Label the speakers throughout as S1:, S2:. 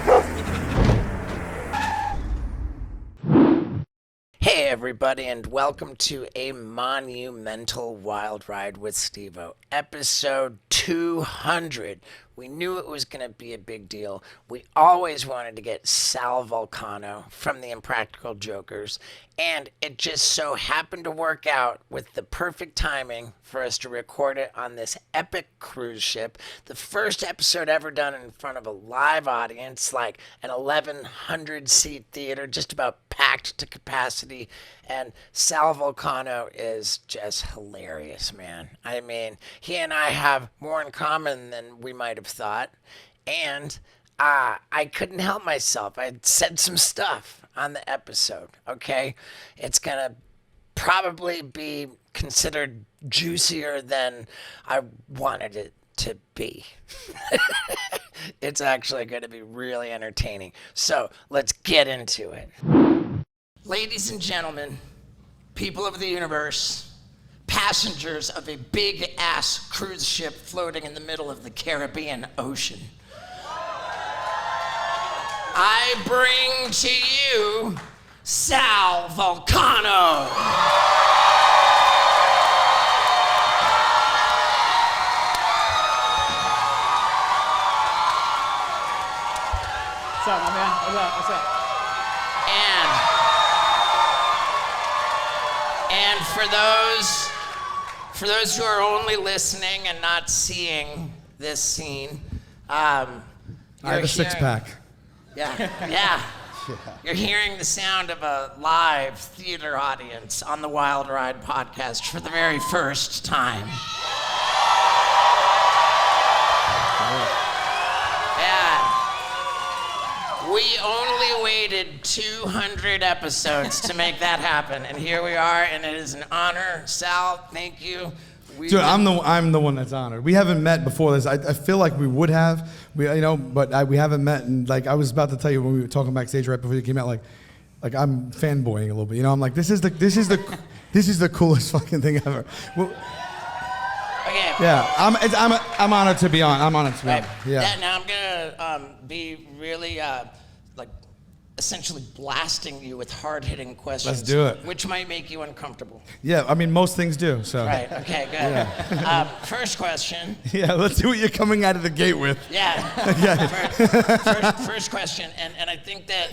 S1: Hey everybody, and welcome to a monumental wild ride with Steve-O, episode 200. We knew it was going to be a big deal. We always wanted to get Sal Valcano from the Impractical Jokers, and it just so happened to work out with the perfect timing for us to record it on this epic cruise ship. The first episode ever done in front of a live audience, like an 1,100 seat theater, just about packed to capacity. And Sal Valcano is just hilarious, man. I mean, he and I have more in common than we might have thought. And I couldn't help myself. I said some stuff on the episode, okay? It's going to probably be considered juicier than I wanted it to be. It's actually going to be really entertaining. So let's get into it. Ladies and gentlemen, people of the universe, passengers of a big-ass cruise ship floating in the middle of the Caribbean Ocean, I bring to you Sal Valcano.
S2: What's up, my man? What's up?
S1: And for those who are only listening and not seeing this scene,
S3: I have a six-pack.
S1: Yeah. You're hearing the sound of a live theater audience on the Wild Ride podcast for the very first time. We only waited 200 episodes to make that happen, and here we are, and it is an honor. Sal, thank you.
S3: Dude, I'm the one that's honored. We haven't met before this. I feel like we would have, but we haven't met. And like I was about to tell you when we were talking backstage right before you came out, like I'm fanboying a little bit. I'm like, this is the coolest fucking thing ever. Well,
S1: okay.
S3: Yeah, I'm honored to be on. I'm honored to be on. Yeah.
S1: Now I'm gonna be really essentially blasting you with hard-hitting questions.
S3: Let's do it.
S1: Which might make you uncomfortable.
S3: Yeah, I mean most things do. So.
S1: Right. Okay. Good.
S3: Yeah.
S1: First question.
S3: Yeah. Let's see what you're coming out of the gate with.
S1: Yeah.
S3: Yeah.
S1: First question, and I think that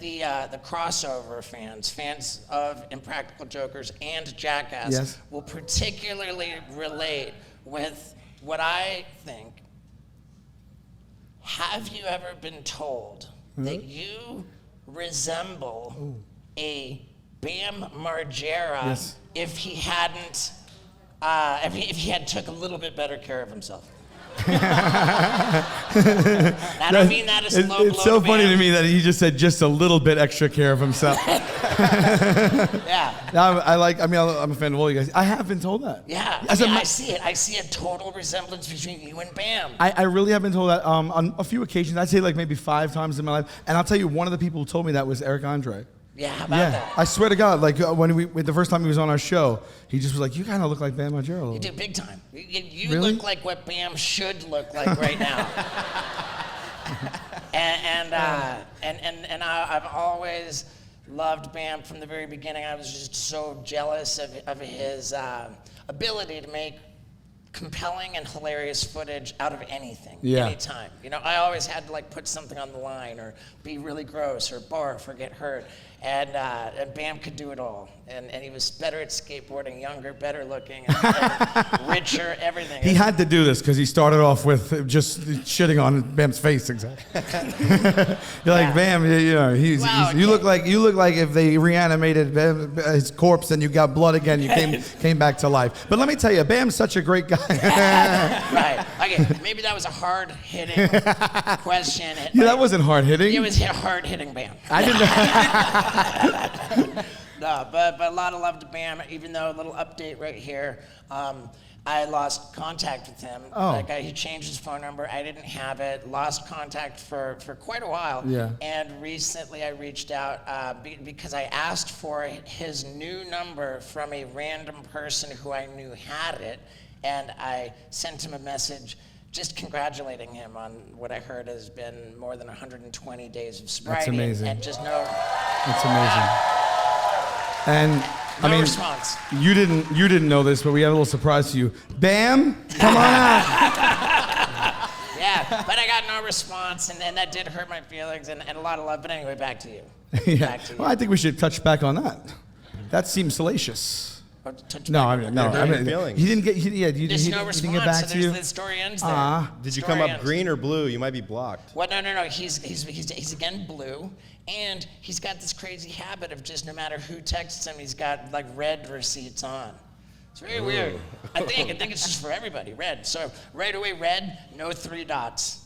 S1: the crossover fans of Impractical Jokers and Jackass
S3: Yes.
S1: will particularly relate with what I think. Have you ever been told that you resemble a Bam Margera
S3: Yes.
S1: if he hadn't, if he had took a little bit better care of himself? I don't mean that as a low blow.
S3: It's so funny to me that he just said just a little bit extra care of himself.
S1: Yeah.
S3: I'm a fan of all you guys. I have been told that.
S1: Yeah. I see it. I see a total resemblance between you and Bam.
S3: I really have been told that on a few occasions. I'd say like maybe 5 times in my life. And I'll tell you, one of the people who told me that was Eric Andre.
S1: Yeah, how about that?
S3: I swear to God, like when the first time he was on our show, he just was like, "You kind of look like Bam Margera."
S1: You do big time. You
S3: Really?
S1: look like what Bam should look like right now. and I've always loved Bam from the very beginning. I was just so jealous of his ability to make compelling and hilarious footage out of anything, anytime. I always had to like put something on the line or be really gross or barf or get hurt. And Bam could do it all. And he was better at skateboarding, younger, better looking, and richer, everything.
S3: He had to do this because he started off with just shitting on Bam's face. Exactly. You're like, Bam, you look like if they reanimated Bam, his corpse and you got blood again, you came back to life. But let me tell you, Bam's such a great guy.
S1: Right. Okay. Maybe that was a hard-hitting question.
S3: Yeah, that wasn't hard-hitting.
S1: It was hard-hitting Bam.
S3: I didn't know.
S1: No, but a lot of love to Bam, even though a little update right here. I lost contact with him.
S3: Oh.
S1: He changed his phone number. I didn't have it. Lost contact for quite a while.
S3: Yeah.
S1: And recently I reached out because I asked for his new number from a random person who I knew had it. And I sent him a message just congratulating him on what I heard has been more than 120 days of sobriety.
S3: That's amazing.
S1: And just no.
S3: That's amazing. And
S1: No
S3: I mean,
S1: response.
S3: you didn't know this, but we have a little surprise for you. Bam! Come on out.
S1: Yeah, but I got no response, and that did hurt my feelings, and a lot of love. But anyway, back to you.
S3: Yeah.
S1: Back to you.
S3: Well, I think we should touch back on that. That seems salacious. No, I mean, no.
S4: Hurt
S3: I
S4: your
S3: mean,
S4: feelings.
S3: he didn't get.
S1: There's no
S3: he didn't
S1: response,
S3: get back
S1: so
S3: to you.
S1: the story ends there.
S4: Did you
S1: Story
S4: come up
S1: ends.
S4: green or blue? You might be blocked.
S1: Well, no. He's again blue, and he's got this crazy habit of just no matter who texts him, he's got like red receipts on. It's very weird. I think it's just for everybody, red. So right away, red, no 3 dots.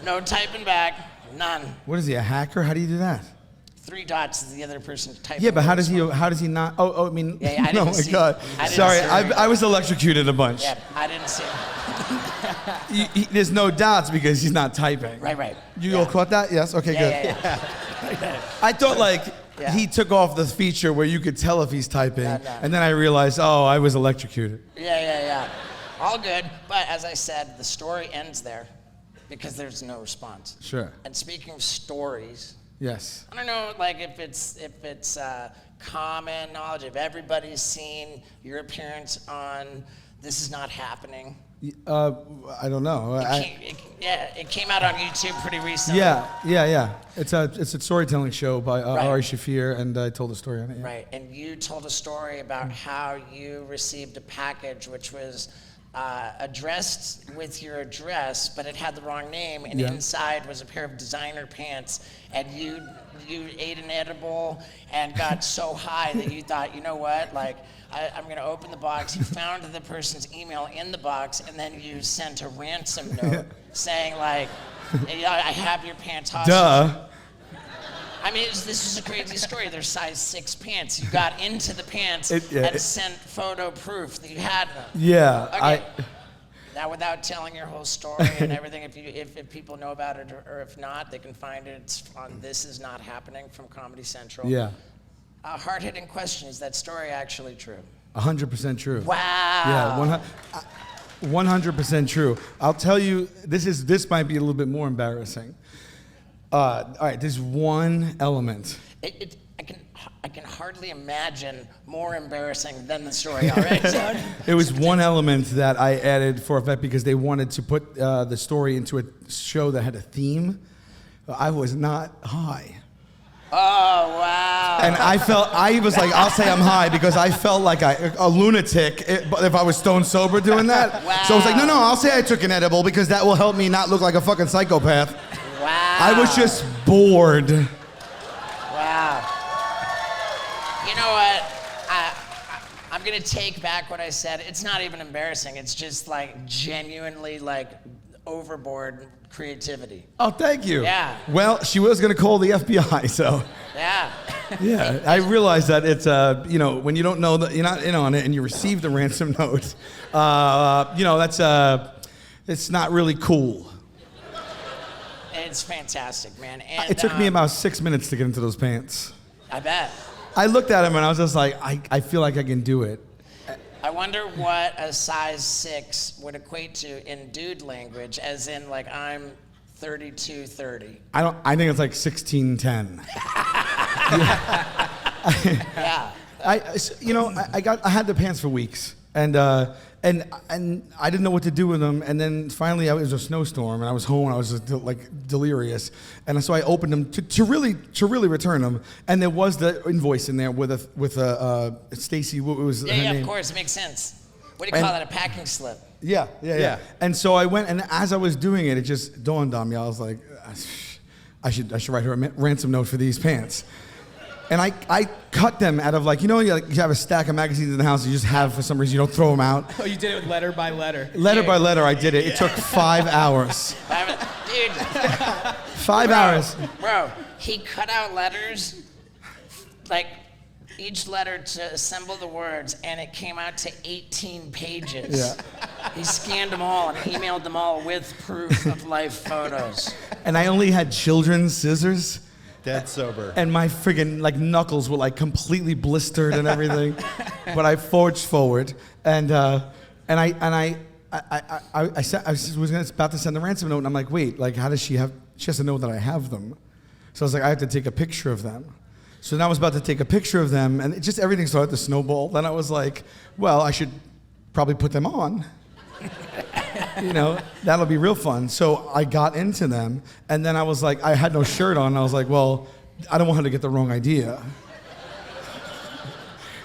S1: No typing back, none.
S3: What is he, a hacker? How do you do that?
S1: 3 dots is the other person typing.
S3: Yeah, but how does
S1: response.
S3: he not? Oh, I mean,
S1: Yeah, I
S3: oh
S1: didn't
S3: my
S1: see-
S3: God.
S1: I didn't
S3: Sorry,
S1: see-
S3: I was electrocuted a bunch.
S1: Yeah, I didn't see it.
S3: There's no dots because he's not typing.
S1: Right.
S3: You all caught that? Yes. Okay, good.
S1: Yeah.
S3: I thought like
S1: Yeah.
S3: he took off the feature where you could tell if he's typing,
S1: No.
S3: and then I realized, oh, I was electrocuted.
S1: Yeah. All good, but as I said, the story ends there because there's no response.
S3: Sure.
S1: And speaking of stories,
S3: Yes.
S1: I don't know, like if it's common knowledge, if everybody's seen your appearance on This Is Not Happening.
S3: I don't know.
S1: It came out on YouTube pretty recently.
S3: Yeah. It's a storytelling show by
S1: Right.
S3: Ari Shafir, and I told a story on it. Yeah.
S1: Right, and you told a story about how you received a package which was addressed with your address, but it had the wrong name, and
S3: Yeah.
S1: inside was a pair of designer pants, and you ate an edible and got so high that you thought, you know what, like, I'm gonna open the box. You found the person's email in the box, and then you sent a ransom note saying like, I have your pants hostage.
S3: Duh.
S1: I mean, this is a crazy story. They're size 6 pants. You got into the pants and sent photo proof that you had them.
S3: Yeah.
S1: Okay. Now, without telling your whole story and everything, if people know about it or if not, they can find it. It's on This Is Not Happening from Comedy Central.
S3: Yeah.
S1: A hard-hitting question: is that story actually true?
S3: 100% true.
S1: Wow.
S3: Yeah, 100% true. I'll tell you, this might be a little bit more embarrassing. All right, there's one element.
S1: I can hardly imagine more embarrassing than the story. All right. So,
S3: It was one element that I added for effect because they wanted to put the story into a show that had a theme. I was not high.
S1: oh wow.
S3: And I was like, I'll say I'm high because I felt like a lunatic if I was stone sober doing that.
S1: Wow.
S3: So I was like, no, I'll say I took an edible because that will help me not look like a fucking psychopath.
S1: Wow.
S3: I was just bored.
S1: Wow. You know what? I'm gonna take back what I said. It's not even embarrassing. It's just like genuinely like overboard creativity.
S3: Oh, thank you.
S1: Yeah.
S3: Well, she was going to call the FBI, so.
S1: Yeah.
S3: Yeah, I realized that it's, when you don't know that you're not in on it and you receive the ransom note, that's, it's not really cool.
S1: It's fantastic, man. And,
S3: It took me about 6 minutes to get into those pants.
S1: I bet.
S3: I looked at him and I was just like, I feel like I can do it.
S1: I wonder what a size 6 would equate to in dude language, as in like I'm 32-30.
S3: I think it's like 16:10.
S1: Yeah.
S3: I had the pants for weeks, and I didn't know what to do with them. And then finally, it was a snowstorm, and I was home, and I was just like delirious. And so I opened them to really return them. And there was the invoice in there with Stacy. What was her
S1: Yeah,
S3: name?
S1: of course, it makes sense. What do you call that? A packing slip?
S3: Yeah. And so I went, and as I was doing it, it just dawned on me. I was like, I should write her a ransom note for these pants. And I cut them out of you have a stack of magazines in the house you just have for some reason, you don't throw them out.
S2: Oh, you did it letter by letter.
S3: Letter by letter, I did it. It took 5 hours.
S1: Dude.
S3: 5 hours.
S1: Bro, he cut out letters, like each letter to assemble the words, and it came out to 18 pages.
S3: Yeah.
S1: He scanned them all and emailed them all with proof of life photos.
S3: And I only had children's scissors.
S4: Dead sober.
S3: And my friggin' knuckles were completely blistered and everything. But I forged forward, and I I was about to send the ransom note, and I'm like, wait, like, how does she have? She has to know that I have them. So I was like, I have to take a picture of them. So then I was about to take a picture of them, and just everything started to snowball. Then I was like, well, I should probably put them on. That'll be real fun. So I got into them, and then I was like, I had no shirt on. And I was like, well, I don't want her to get the wrong idea.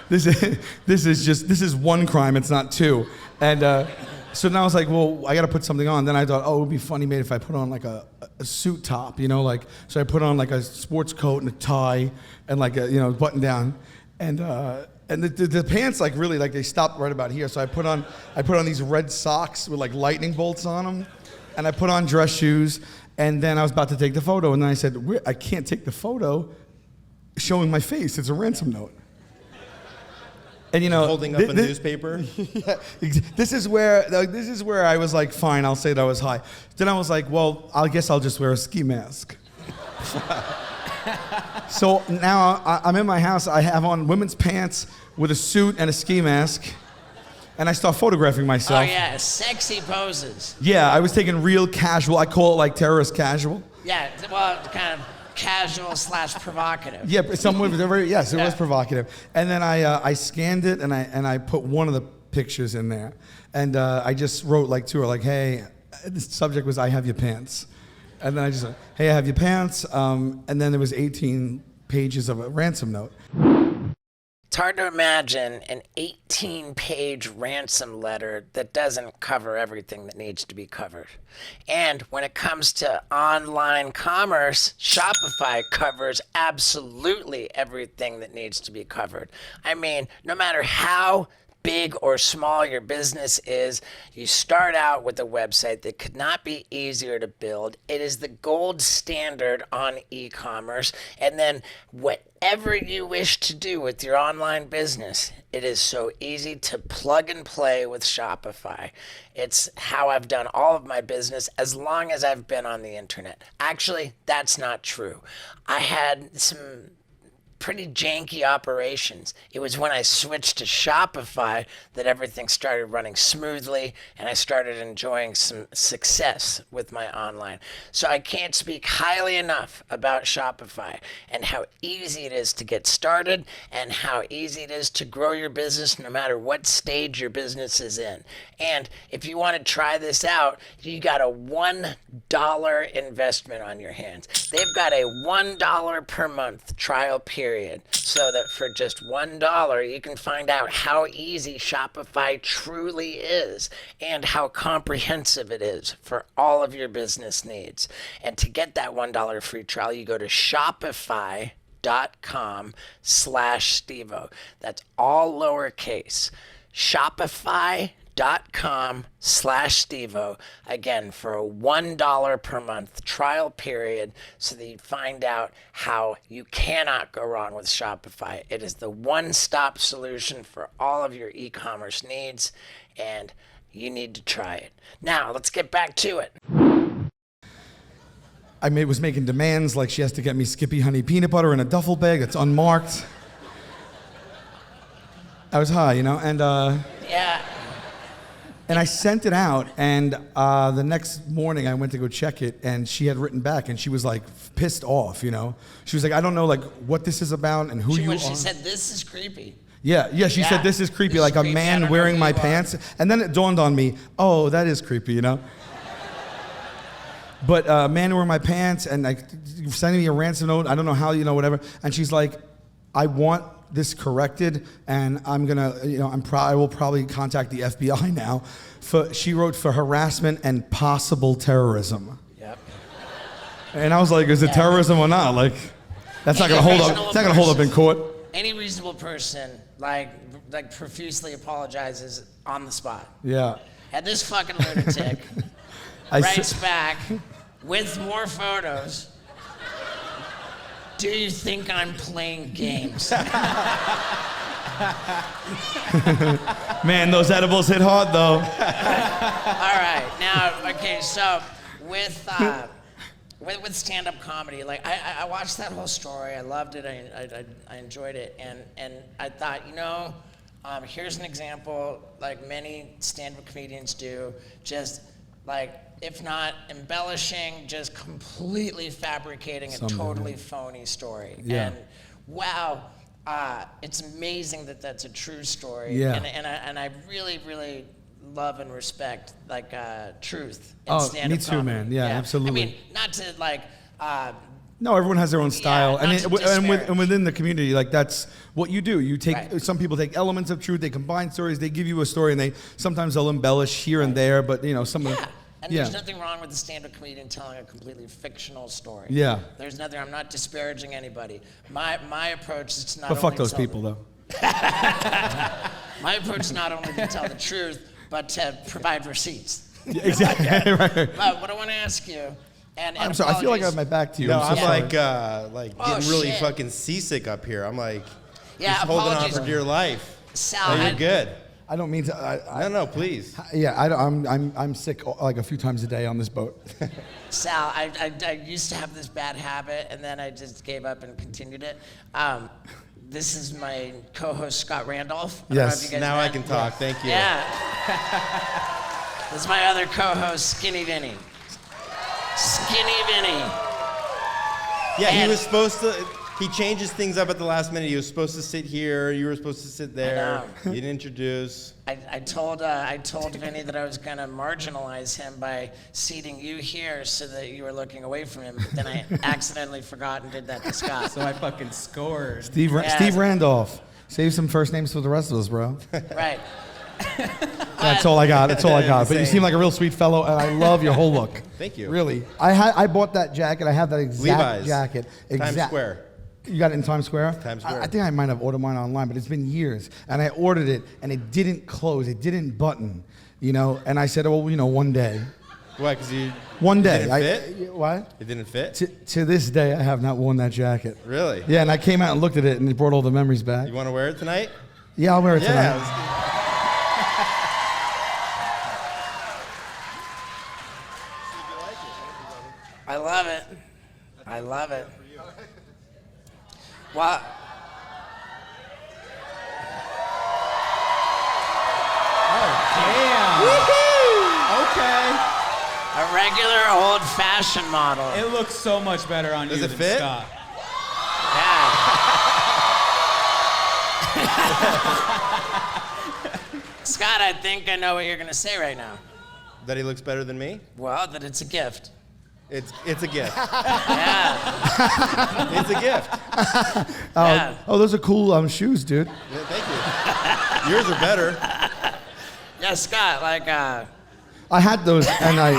S3: This is one crime, it's not two. And so now I was like, well, I got to put something on. Then I thought, oh, it would be funny maybe if I put on like a suit top, so I put on like a sports coat and a tie and like a, button down. And the pants like really like they stopped right about here. So I put on these red socks with like lightning bolts on them, and I put on dress shoes. And then I was about to take the photo, and then I said, I can't take the photo showing my face. It's a ransom note. And
S4: Holding up a newspaper.
S3: Yeah, this is where I was like, fine, I'll say that I was high. Then I was like, well, I guess I'll just wear a ski mask. So now I'm in my house. I have on women's pants with a suit and a ski mask, and I start photographing myself.
S1: Oh yeah, sexy poses.
S3: Yeah, I was taking real casual. I call it like terrorist casual.
S1: Yeah, well, kind of casual / provocative.
S3: Yeah, yes, it was provocative. And then I scanned it and I put one of the pictures in there, and I just wrote like to her like, hey, the subject was I have your pants, and then I just hey, I have your pants, and then there was 18 pages of a ransom note.
S1: It's hard to imagine an 18-page ransom letter that doesn't cover everything that needs to be covered. And when it comes to online commerce, Shopify covers absolutely everything that needs to be covered. I mean, no matter how big or small your business is, you start out with a website that could not be easier to build. It is the gold standard on e-commerce. And then whatever you wish to do with your online business, it is so easy to plug and play with Shopify. It's how I've done all of my business as long as I've been on the internet. Actually, that's not true. I had some pretty janky operations. It was when I switched to Shopify that everything started running smoothly and I started enjoying some success with my online. So I can't speak highly enough about Shopify and how easy it is to get started and how easy it is to grow your business no matter what stage your business is in. And if you want to try this out, you got a $1 investment on your hands. They've got a $1 per month trial period, so that for just $1 you can find out how easy Shopify truly is and how comprehensive it is for all of your business needs. And to get that $1 free trial, you go to shopify.com/Stevo. That's all lowercase. Shopify.com/Stevo, again, for a $1 per month trial period, so that you find out how you cannot go wrong with Shopify. It is the one-stop solution for all of your e-commerce needs, and you need to try it. Now, let's get back to it.
S3: I was making demands like she has to get me Skippy honey peanut butter in a duffel bag that's unmarked. I was high, and
S1: Yeah.
S3: And I sent it out, and the next morning I went to go check it, and she had written back, and she was like pissed off, She was like, I don't know like what this is about and who you are.
S1: She said, this is creepy.
S3: Yeah, she said this is creepy,
S1: This
S3: like
S1: is
S3: a
S1: creepy. I
S3: man
S1: don't know
S3: wearing
S1: who
S3: my
S1: you are.
S3: pants. And then it dawned on me, oh, that is creepy, But a man wearing my pants and like sending me a ransom note, I don't know how, whatever. And she's like, I want this corrected, and I'm gonna, I will probably contact the FBI now. She wrote for harassment and possible terrorism.
S1: Yep.
S3: And I was like, is it terrorism or not? Like, that's not gonna hold up. It's not gonna hold up in court.
S1: Any reasonable person like profusely apologizes on the spot.
S3: Yeah.
S1: And this fucking lunatic writes back with more photos. Do you think I'm playing games?
S3: Man, those edibles hit hard though.
S1: All right, now, okay, so with stand-up comedy, like I watched that whole story. I loved it. I enjoyed it, and I thought, Here's an example, like many stand-up comedians do, just like, if not embellishing, just completely fabricating a totally phony story.
S3: Yeah.
S1: And wow, it's amazing that that's a true story.
S3: Yeah.
S1: And I really, really love and respect like truth in stand-up
S3: me too,
S1: comedy.
S3: man. Yeah, absolutely.
S1: I mean, not to like.
S3: No, everyone has their own style,
S1: not to disparage.
S3: and within the community, like that's what you do. You take
S1: Right.
S3: some people take elements of truth, they combine stories, they give you a story, and sometimes they'll embellish here and there, but some of
S1: Yeah. And there's nothing wrong with the stand-up comedian telling a completely fictional story.
S3: Yeah.
S1: There's nothing. I'm not disparaging anybody. My approach is to not.
S3: But fuck
S1: only
S3: those
S1: tell
S3: people,
S1: the-
S3: though.
S1: My approach is not only to tell the truth, but to provide receipts.
S3: Yeah, exactly. Right.
S1: But what I want to ask you, and
S3: I'm sorry. I feel like I have my back to you.
S4: No,
S3: I'm
S4: I'm
S3: so sorry.
S4: like
S1: Oh,
S4: getting really
S1: shit.
S4: fucking seasick up here. I'm like,
S1: Yeah,
S4: just holding on
S1: apologies.
S4: for dear life.
S1: Sal,
S4: No, you're good.
S3: I don't mean to.
S4: No, please.
S3: I'm sick like a few times a day on this boat.
S1: Sal, I used to have this bad habit, and then I just gave up and continued it. This is my co-host, Scott Randolph. I don't know
S3: Yes.
S1: if you guys
S4: Now I
S1: met.
S4: can talk. Thank you.
S1: Yeah. This is my other co-host, Skinny Vinny. Skinny Vinny.
S4: Yeah, he
S1: And-
S4: was supposed to. He changes things up at the last minute. He was supposed to sit here. You were supposed to sit there.
S1: know.
S4: You didn't introduce.
S1: I told Vinny that I was gonna marginalize him by seating you here so that you were looking away from him. But then I accidentally forgot and did that to Scott.
S2: So I fucking scored.
S3: Steve Randolph. Save some first names for the rest of us, bro.
S1: Right.
S3: That's all I got. That's all I got. But you
S4: Same.
S3: seem like a real sweet fellow, and I love your whole look.
S4: Thank you.
S3: Really. I bought that jacket. I have that exact
S4: Levi's.
S3: jacket.
S4: Times Square.
S3: You got it in Times Square?
S4: Times Square.
S3: I think I might have ordered mine online, but it's been years. And I ordered it, and it didn't close. It didn't button, And I said, well, one day.
S4: Why? Because you.
S3: One day.
S4: It didn't fit?
S3: What?
S4: It didn't fit.
S3: To this day, I have not worn that jacket.
S4: Really?
S3: Yeah, and I came out and looked at it, and it brought all the memories back.
S4: You want to wear it tonight?
S3: Yeah, I'll wear it tonight.
S4: Yeah.
S1: I love it. I love it. Well,
S2: Damn. Okay.
S1: a regular old-fashioned model.
S2: It looks so much better on
S4: Does
S2: you
S4: it
S2: than
S4: fit?
S2: Scott.
S1: Yeah. Scott, I think I know what you're gonna say right now.
S4: That he looks better than me?
S1: Well, that it's a gift.
S4: It's a gift.
S1: Yeah.
S4: It's a gift.
S1: Yeah.
S3: Oh, those are cool shoes, dude.
S4: Yeah, thank you. Yours are better.
S1: Yeah, Scott, like,
S3: I had those, and I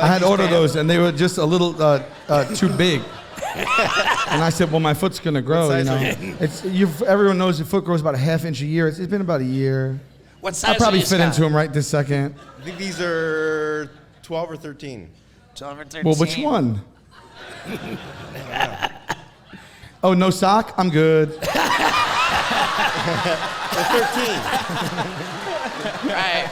S3: had ordered those, and they were just a little too big. And I said, well, my foot's gonna grow,
S4: What size are
S3: Everyone knows your foot grows about a half inch a year. It's been about a year.
S1: what size
S3: I'll probably
S1: are you,
S3: fit
S1: Scott?
S3: into them right this second.
S4: I think these are 12 or 13.
S1: 12 or 13.
S3: Well, which one? Oh, no sock? I'm good.
S4: They're 13.
S1: Right.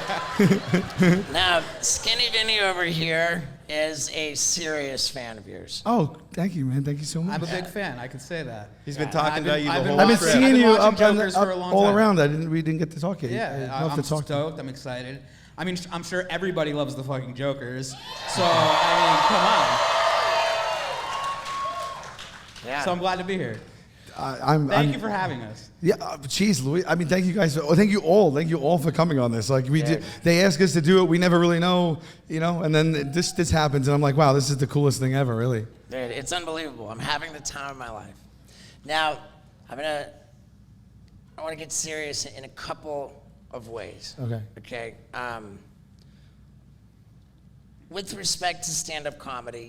S1: Now, Skinny Vinny over here is a serious fan of yours.
S3: Oh, thank you, man. Thank you so much.
S2: I'm a big fan. I can say that.
S4: He's been talking about you the
S2: I've been
S4: whole
S3: I've been
S4: trip.
S2: I've
S3: seeing
S2: been
S3: you
S2: watching
S3: up,
S2: Jokers for a long
S3: all
S2: time.
S3: around. We didn't get to talk yet.
S2: Yeah,
S3: I'd love
S2: I'm
S3: to talk to you.
S2: stoked. I'm excited. I mean, I'm sure everybody loves the fucking Jokers. So, I mean, come on.
S1: Yeah.
S2: So I'm glad to be here.
S3: Thank
S2: you for having us.
S3: Yeah, geez, Louis. I mean, thank you guys. Thank you all for coming on this. Like they ask us to do it. We never really know, And then this happens, and I'm like, wow, this is the coolest thing ever, really.
S1: Dude, it's unbelievable. I'm having the time of my life. Now, I want to get serious in a couple of ways.
S3: Okay.
S1: Okay. With respect to stand-up comedy,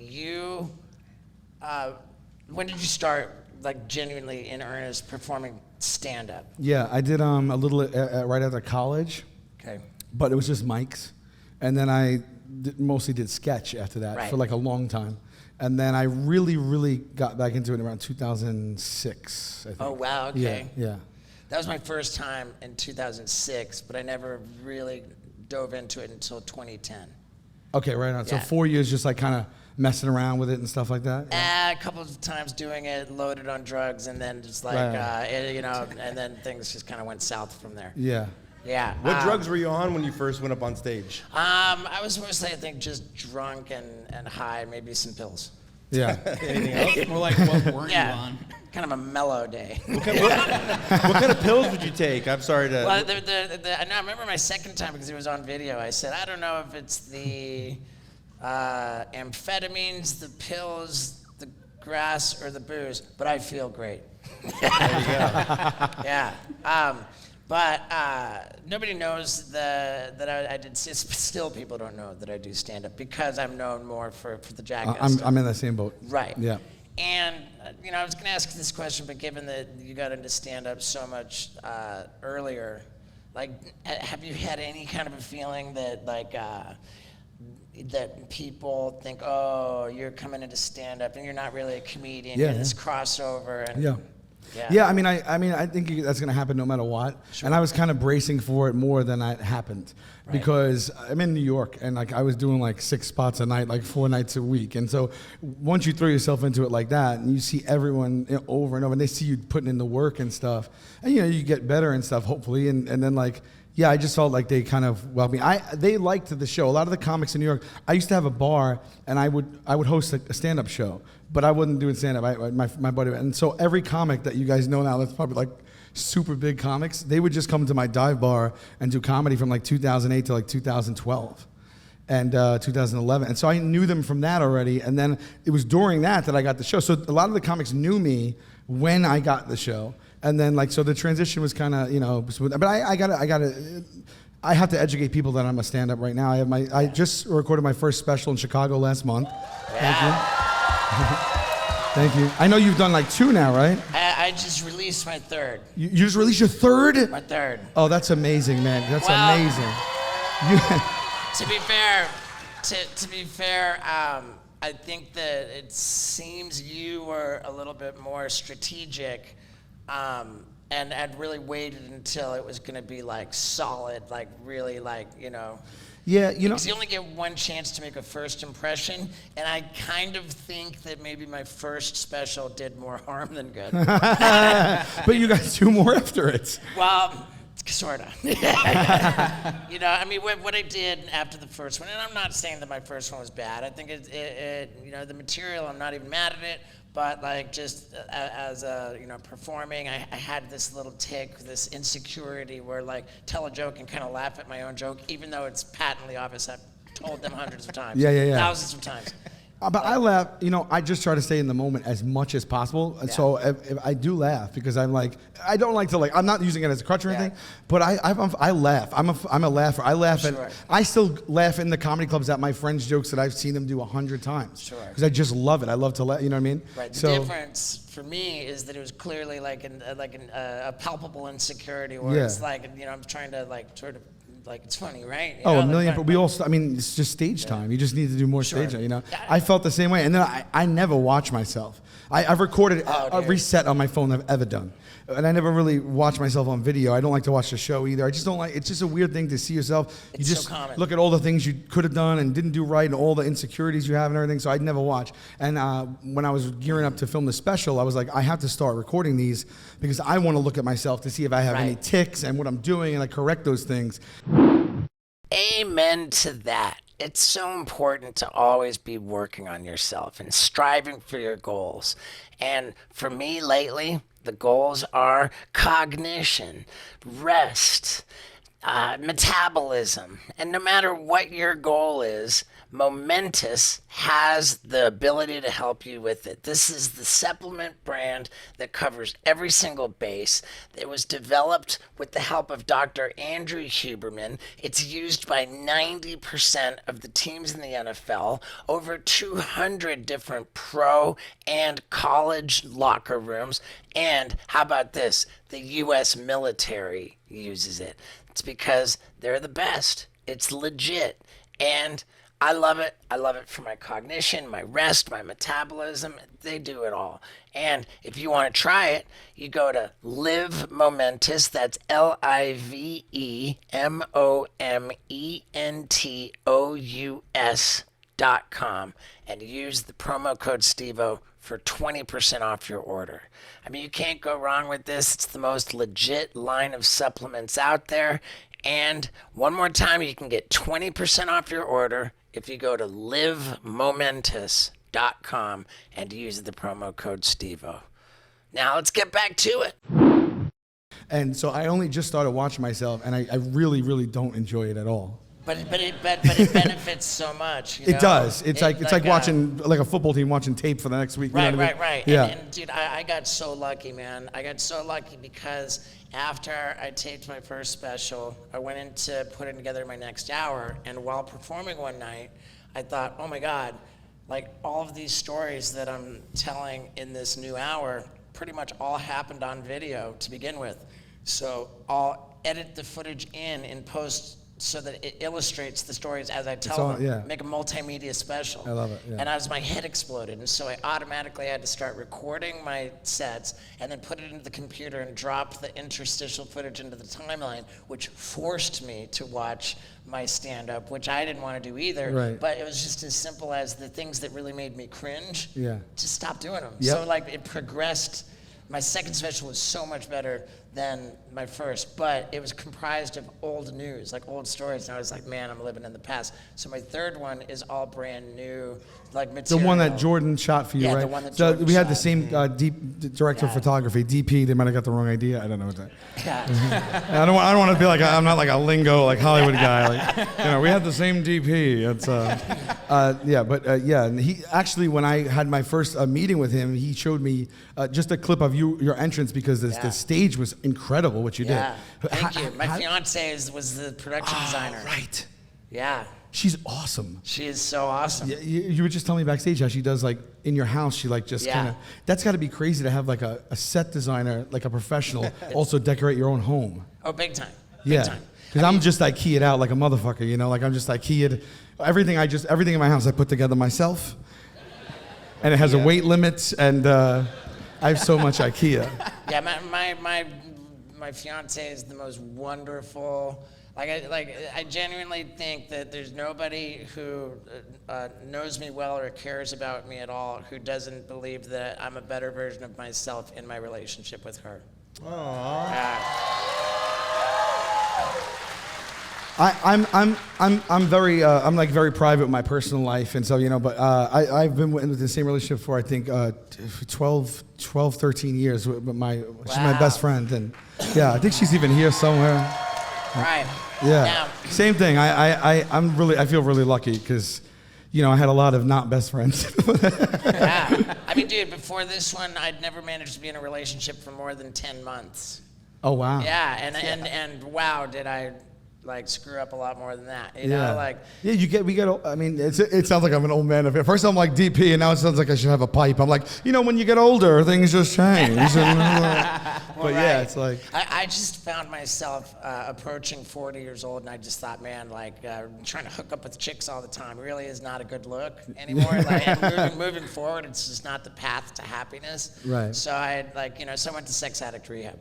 S1: when did you start, like, genuinely in earnest performing stand-up?
S3: Yeah, I did a little right after college,
S1: Okay.
S3: but it was just mics, and then I mostly did sketch after that
S1: Right.
S3: for like a long time, and then I really, really got back into it around 2006. I think.
S1: Oh, wow, okay.
S3: Yeah.
S1: That was my first time in 2006, but I never really dove into it until 2010.
S3: Okay, right on. So
S1: Yeah.
S3: 4 years, just like kind of messing around with it and stuff like that?
S1: A couple of times doing it, loaded on drugs, and then just like,
S3: Right.
S1: and then things just kind of went south from there.
S3: Yeah.
S1: Yeah.
S4: What drugs were you on when you first went up on stage?
S1: I was mostly, I think, just drunk and high, maybe some pills.
S3: Yeah.
S4: Anything else?
S2: More like, what weren't you
S1: Yeah.
S2: on?
S1: Kind of a mellow day.
S4: What kind of pills would you take? I'm sorry to.
S1: Well, I remember my second time because it was on video. I said, I don't know if it's the amphetamines, the pills, the grass, or the booze, but I feel great.
S4: There you go.
S1: Yeah. But nobody knows that I did. Still, people don't know that I do stand up because I'm known more for the jackass.
S3: I'm in that same boat.
S1: Right.
S3: Yeah.
S1: And I was going to ask this question, but given that you got into stand up so much earlier, like, have you had any kind of a feeling that that people think, oh, you're coming into stand up and you're not really a comedian,
S3: Yeah,
S1: you're this crossover, and
S3: Yeah. Yeah, I mean, I think that's going to happen no matter what.
S1: Sure.
S3: And I was kind of bracing for it more than it happened because I'm in New York and like I was doing like 6 spots a night, like 4 nights a week. And so once you throw yourself into it like that and you see everyone over and over and they see you putting in the work and stuff, and you get better and stuff, hopefully. And then like, yeah, I just felt like they kind of welcomed me. They liked the show. A lot of the comics in New York, I used to have a bar and I would host a stand-up show, but I wasn't doing stand-up. My buddy, and so every comic that you guys know now, that's probably like super big comics, they would just come to my dive bar and do comedy from like 2008 to like 2012 and 2011. And so I knew them from that already. And then it was during that I got the show. So a lot of the comics knew me when I got the show. And then so the transition was kind of, smooth. But I have to educate people that I'm a stand-up right now. I just recorded my first special in Chicago last month.
S1: Yeah.
S3: Thank you. I know you've done like 2 now, right?
S1: I just released my third.
S3: You just released your 3rd?
S1: My third.
S3: Oh, that's amazing, man. That's
S1: Well,
S3: amazing.
S1: To be fair, I think that it seems you were a little bit more strategic, and had really waited until it was going to be like solid, like really like.
S3: Yeah,
S1: Because you only get one chance to make a first impression, and I kind of think that maybe my first special did more harm than good.
S3: but you got 2 more after it.
S1: Well, sorta. I mean, what I did after the first one, and I'm not saying that my first one was bad. I think the material, I'm not even mad at it. But like just as performing, I had this little tick, this insecurity where like tell a joke and kind of laugh at my own joke, even though it's patently obvious. I've told them hundreds of times, thousands of times.
S3: But I laugh, I just try to stay in the moment as much as possible. And so if I do laugh because I'm like, I don't like to like, I'm not using it as a crutch or anything, but I laugh. I'm a laugher. I laugh at, I still laugh in the comedy clubs at my friends' jokes that I've seen them do 100 times.
S1: Sure.
S3: Because I just love it. I love to laugh, you know what I mean?
S1: Right. The difference for me is that it was clearly like a palpable insecurity where it's like, I'm trying to like sort of, like it's funny, right?
S3: A million. But we all. I mean, it's just stage time. You just need to do more stage time. I felt the same way, and then I never watch myself. I've recorded every set on my phone I've ever done, and I never really watch myself on video. I don't like to watch the show either. I just don't like. It's just a weird thing to see yourself. You just look at all the things you could have done and didn't do right, and all the insecurities you have and everything. So I'd never watch. And when I was gearing up to film the special, I was like, I have to start recording these because I want to look at myself to see if I have any tics and what I'm doing, and I correct those things.
S1: Amen to that. It's so important to always be working on yourself and striving for your goals. And for me lately, the goals are cognition, rest, metabolism. And no matter what your goal is, Momentous has the ability to help you with it. This is the supplement brand that covers every single base. It was developed with the help of Dr. Andrew Huberman. It's used by 90% of the teams in the NFL, over 200 different pro and college locker rooms, and how about this? The U.S. military uses it. It's because they're the best. It's legit. And I love it. I love it for my cognition, my rest, my metabolism. They do it all. And if you want to try it, you go to Live Momentous. That's LiveMomentous.com. momentous.com and use the promo code STEVO for 20% off your order. I mean, you can't go wrong with this. It's the most legit line of supplements out there. And one more time, you can get 20% off your order if you go to livemomentous.com and use the promo code STEVO. Now let's get back to it.
S3: And so I only just started watching myself, and I really, really don't enjoy it at all.
S1: But it benefits so much. You know?
S3: It does. It's like
S1: a
S3: watching like a football team watching tape for the next week. You know what I mean?
S1: Right.
S3: Yeah.
S1: And dude, I got so lucky, man. I got so lucky because after I taped my first special, I went in to putting together my next hour, and while performing one night, I thought, oh my God, like all of these stories that I'm telling in this new hour pretty much all happened on video to begin with. So I'll edit the footage in post so that it illustrates the stories as I tell them.
S3: Yeah.
S1: Make a multimedia special.
S3: I love it, yeah.
S1: And my head exploded, and so I automatically had to start recording my sets and then put it into the computer and drop the interstitial footage into the timeline, which forced me to watch my stand-up, which I didn't want to do either.
S3: Right.
S1: But it was just as simple as the things that really made me cringe.
S3: Yeah.
S1: Just stop doing them.
S3: Yep.
S1: So like it progressed. My second special was so much better than my first, but it was comprised of old news, like old stories, and I was like, man, I'm living in the past. So my third one is all brand new, like
S3: The
S1: material.
S3: one that Jordan shot for you,
S1: Yeah,
S3: right?
S1: the one that
S3: so
S1: Jordan
S3: we had the
S1: shot.
S3: same director of
S1: Yeah.
S3: photography, DP. They might have got the wrong idea. I don't know what that.
S1: Yeah.
S3: I don't want to be like I'm not like a lingo like Hollywood guy. Like, we had the same DP. It's And he actually, when I had my first meeting with him, he showed me just a clip of your entrance because the stage was incredible. What you
S1: Yeah.
S3: did.
S1: Thank you. My fiance was the production designer.
S3: Right.
S1: Yeah.
S3: She's awesome.
S1: She is so awesome.
S3: Yeah, you were just telling me backstage how she does like in your house. She like just
S1: Yeah.
S3: kind of. That's got to be crazy to have like a set designer, like a professional, also decorate your own home.
S1: Oh, big time.
S3: Yeah.
S1: Big time.
S3: Because I'm just like keyed out like a motherfucker, you know. Like I'm just like keyed. Everything in my house I put together myself, and it has a weight limit, and I have so much IKEA.
S1: Yeah, my fiance is the most wonderful. I genuinely think that there's nobody who knows me well or cares about me at all who doesn't believe that I'm a better version of myself in my relationship with her.
S4: Aww.
S3: I'm very private with my personal life, and so but I've been in the same relationship for I think 12, 13 years with she's my best friend, and yeah, I think she's even here somewhere.
S1: Right.
S3: Yeah.
S1: Now,
S3: Same thing. I feel really lucky because I had a lot of not best friends.
S1: yeah. I mean, dude, before this one, I'd never managed to be in a relationship for more than 10 months.
S3: Oh wow.
S1: Yeah, and wow, did I screw up a lot more than that. You
S3: Yeah.
S1: know,
S3: I mean, it sounds like I'm an old man. At first I'm like DP, and now it sounds like I should have a pipe. I'm like, when you get older, things just change. But yeah, it's like.
S1: I just found myself approaching 40 years old, and I just thought, man, trying to hook up with chicks all the time really is not a good look anymore. And moving forward, it's just not the path to happiness.
S3: Right.
S1: So I so I went to sex addict rehab.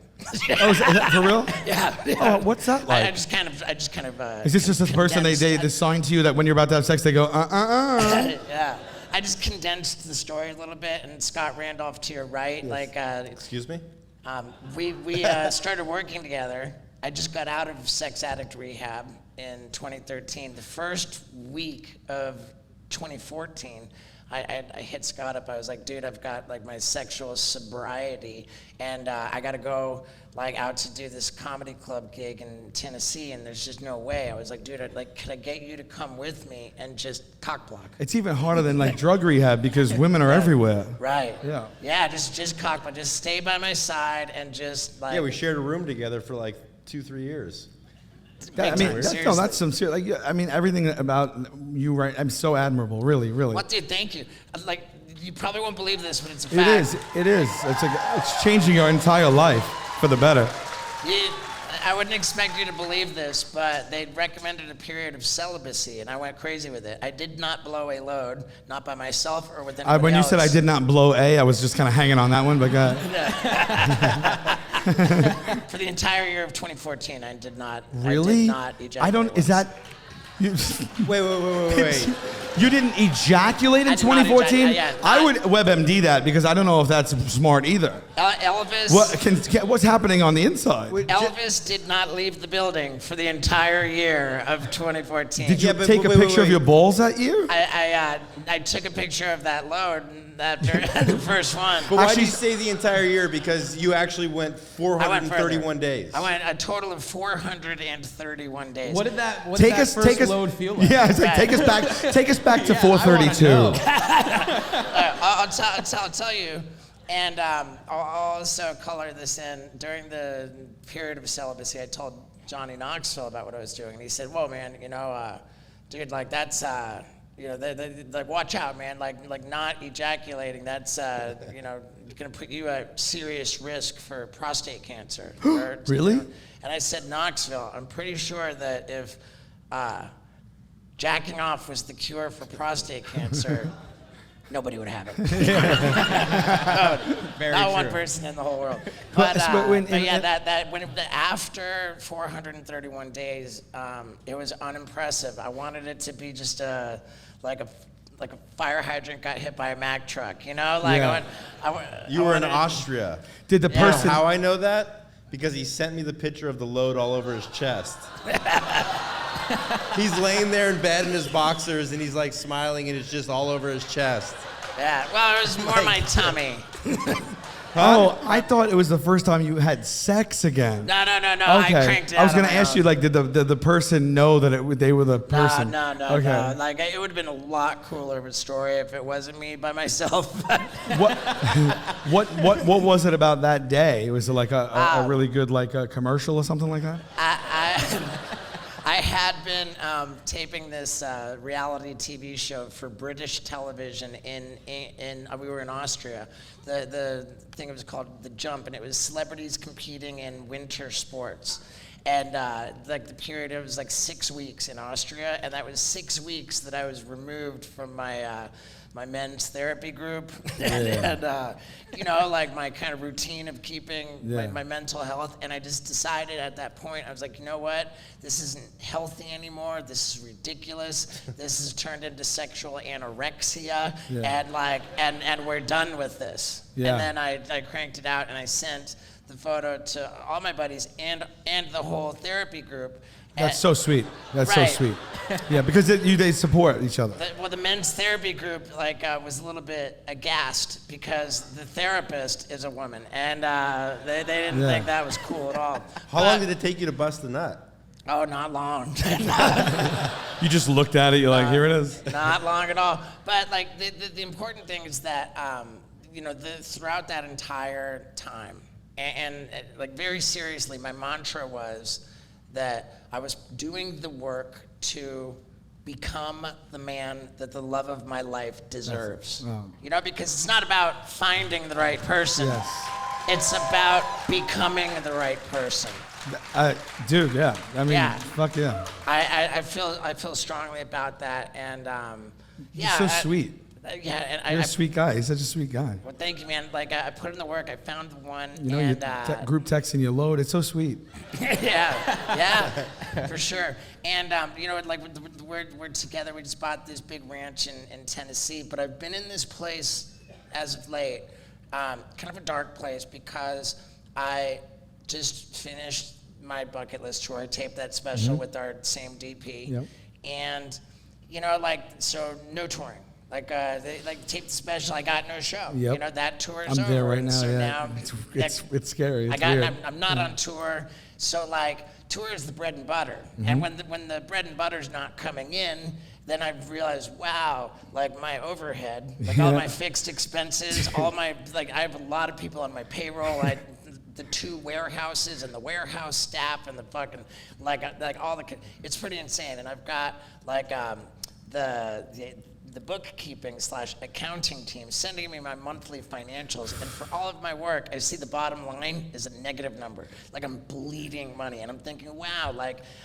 S3: Oh, is that for real?
S1: Yeah.
S3: Oh, what's that like?
S1: I just kind of.
S3: Is this just this person they assign to you that when you're about to have sex they go
S1: Yeah. I just condensed the story a little bit, and Scott Randolph to your right,
S4: Excuse me?
S1: we started working together. I just got out of sex addict rehab in 2013. The first week of 2014, I hit Scott up. I was like, dude, I've got my sexual sobriety, and I got to go out to do this comedy club gig in Tennessee, and there's just no way. I was like, dude, could I get you to come with me and just cock block?
S3: It's even harder than drug rehab because women are everywhere.
S1: Right.
S3: Yeah.
S1: Yeah, just cock block. Just stay by my side and just
S4: Yeah, we shared a room together for 2-3 years.
S3: That's some serious. Everything about you, right? I'm so admirable, really, really.
S1: What, dude? Thank you. You probably won't believe this, but it's a fact.
S3: It is. It's changing your entire life for the better.
S1: I wouldn't expect you to believe this, but they recommended a period of celibacy, and I went crazy with it. I did not blow a load, not by myself or with anybody
S3: When you
S1: else.
S3: said I did not blow I was just kind of hanging on that one, but
S1: For the entire year of 2014, I did not.
S3: Really?
S1: I did not ejaculate
S3: Is that?
S4: Wait.
S3: You didn't ejaculate in
S1: I did not
S3: 2014?
S1: ejaculate, yeah,
S3: I would WebMD that because I don't know if that's smart either.
S1: Elvis.
S3: What's happening on the inside?
S1: Elvis did not leave the building for the entire year of 2014.
S3: Did you take a picture of your balls that year?
S1: I took a picture of that load after the first one.
S4: But why do you say the entire year? Because you actually went 431 days.
S1: I went a total of 431 days.
S2: What did that first load feel like?
S3: Yeah, it's like, take us back to 432.
S1: I'll tell you, and I'll also color this in. During the period of celibacy, I told Johnny Knoxville about what I was doing, and he said, "Whoa, man, dude, like that's." Like watch out, man. Like not ejaculating. That's going to put you at serious risk for prostate cancer.
S3: Really?
S1: And I said, Knoxville, I'm pretty sure that if jacking off was the cure for prostate cancer, nobody would have it. Not one person in the whole world. But after 431 days, it was unimpressive. I wanted it to be just like a fire hydrant got hit by a Mack truck, you know?
S4: You were in Austria.
S3: Did the person?
S4: How I know that? Because he sent me the picture of the load all over his chest. He's laying there in bed in his boxers and he's like smiling and it's just all over his chest.
S1: Yeah, well, it was more my tummy.
S3: Oh, I thought it was the first time you had sex again.
S1: No.
S3: Okay.
S1: I cranked it out.
S3: I was going to ask you, like, did the person know that they were the person?
S1: No.
S3: Okay.
S1: Like, it would have been a lot cooler of a story if it wasn't me by myself.
S3: What was it about that day? Was it like a really good commercial or something like that?
S1: I had been taping this reality TV show for British television we were in Austria. The thing was called The Jump, and it was celebrities competing in winter sports. And the period, it was 6 weeks in Austria, and that was 6 weeks that I was removed from my men's therapy group, and my kind of routine of keeping my mental health. And I just decided at that point, I was like, you know what? This isn't healthy anymore. This is ridiculous. This has turned into sexual anorexia, and we're done with this.
S3: Yeah.
S1: And then I cranked it out, and I sent the photo to all my buddies and the whole therapy group.
S3: That's so sweet. That's
S1: right.
S3: so sweet. Yeah, because they support each other.
S1: The men's therapy group was a little bit aghast because the therapist is a woman, and they didn't think that was cool at all.
S4: How long did it take you to bust the nut?
S1: Oh, not long.
S3: You just looked at it. You're like, here it is.
S1: Not long at all. But the important thing is that throughout that entire time, and very seriously, my mantra was that I was doing the work to become the man that the love of my life deserves. Because it's not about finding the right person.
S3: Yes.
S1: It's about becoming the right person.
S3: Dude, yeah. I mean,
S1: Yeah.
S3: fuck yeah.
S1: I feel strongly about that, and
S3: You're so sweet.
S1: And
S3: You're a sweet guy. You're such a sweet guy.
S1: Well, thank you, man. I put in the work. I found the one.
S3: You group texting your load. It's so sweet.
S1: yeah, for sure. And we're together. We just bought this big ranch in Tennessee. But I've been in this place as of late, kind of a dark place, because I just finished my bucket list tour. I taped that special with our same DP, and so no touring. They taped the special. I got no show.
S3: Yep.
S1: That tour is over.
S3: I'm there right now.
S1: So
S3: now it's scary. It's weird.
S1: I'm not on tour. So tour is the bread and butter. And when the bread and butter's not coming in, then I realized, wow, my overhead, all my fixed expenses, all my I have a lot of people on my payroll. The 2 warehouses and the warehouse staff and the fucking all the it's pretty insane. And I've got the bookkeeping / accounting team sending me my monthly financials, and for all of my work, I see the bottom line is a negative number. I'm bleeding money, and I'm thinking, wow,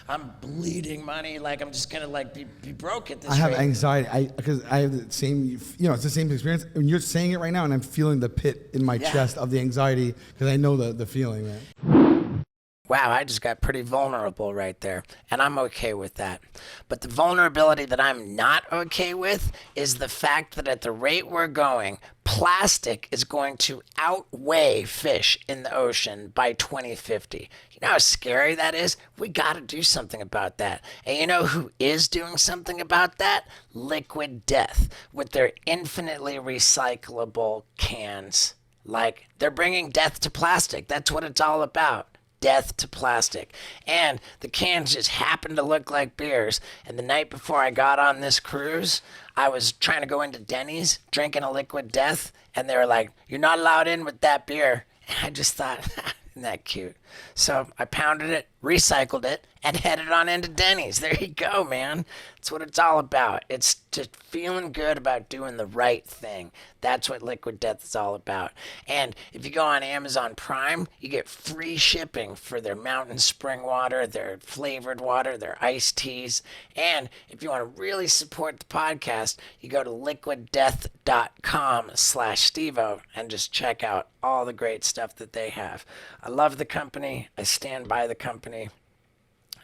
S1: I'm bleeding money. I'm just gonna be broke at this rate.
S3: I have anxiety because I have the same, it's the same experience. And you're saying it right now, and I'm feeling the pit in my chest of the anxiety because I know the feeling, man.
S1: Wow, I just got pretty vulnerable right there, and I'm okay with that. But the vulnerability that I'm not okay with is the fact that at the rate we're going, plastic is going to outweigh fish in the ocean by 2050. You know how scary that is? We got to do something about that. And you know who is doing something about that? Liquid Death with their infinitely recyclable cans. Like, they're bringing death to plastic. That's what it's all about. Death to plastic. And the cans just happened to look like beers. And the night before I got on this cruise, I was trying to go into Denny's, drinking a Liquid Death, and they were like, "You're not allowed in with that beer." And I just thought, isn't that cute? So I pounded it, recycled it, and headed on into Denny's. There you go, man. That's what it's all about. It's just feeling good about doing the right thing. That's what Liquid Death is all about. And if you go on Amazon Prime, you get free shipping for their mountain spring water, their flavored water, their iced teas. And if you want to really support the podcast, you go to liquiddeath.com/Stevo and just check out all the great stuff that they have. I love the company. I stand by the company.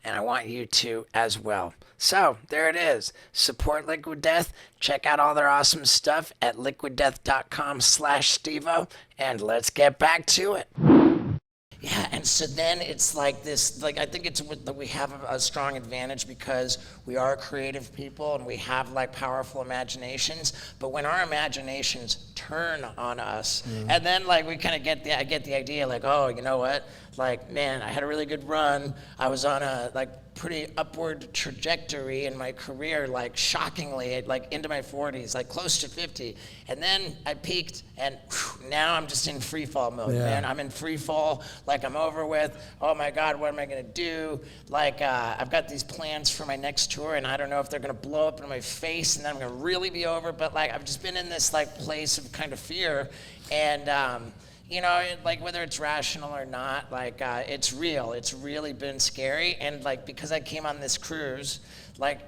S1: And I want you to as well. So there it is. Support Liquid Death. Check out all their awesome stuff at liquiddeath.com/Stevo. And let's get back to it. Yeah, and so then it's like this, like I think it's that we have a strong advantage because we are creative people and we have like powerful imaginations. But when our imaginations turn on us, and then like we kind of I get the idea like, oh, you know what? Like, man, I had a really good run. I was on a like pretty upward trajectory in my career, like shockingly, like into my 40s, like close to 50. And then I peaked, and now I'm just in free fall mode, man. I'm in free fall, like I'm over with. Oh my God, what am I gonna do? Like, I've got these plans for my next tour, and I don't know if they're gonna blow up in my face, and then I'm gonna really be over. But like, I've just been in this like place of kind of fear, and you know, like whether it's rational or not, like it's real. It's really been scary. And like, because I came on this cruise, like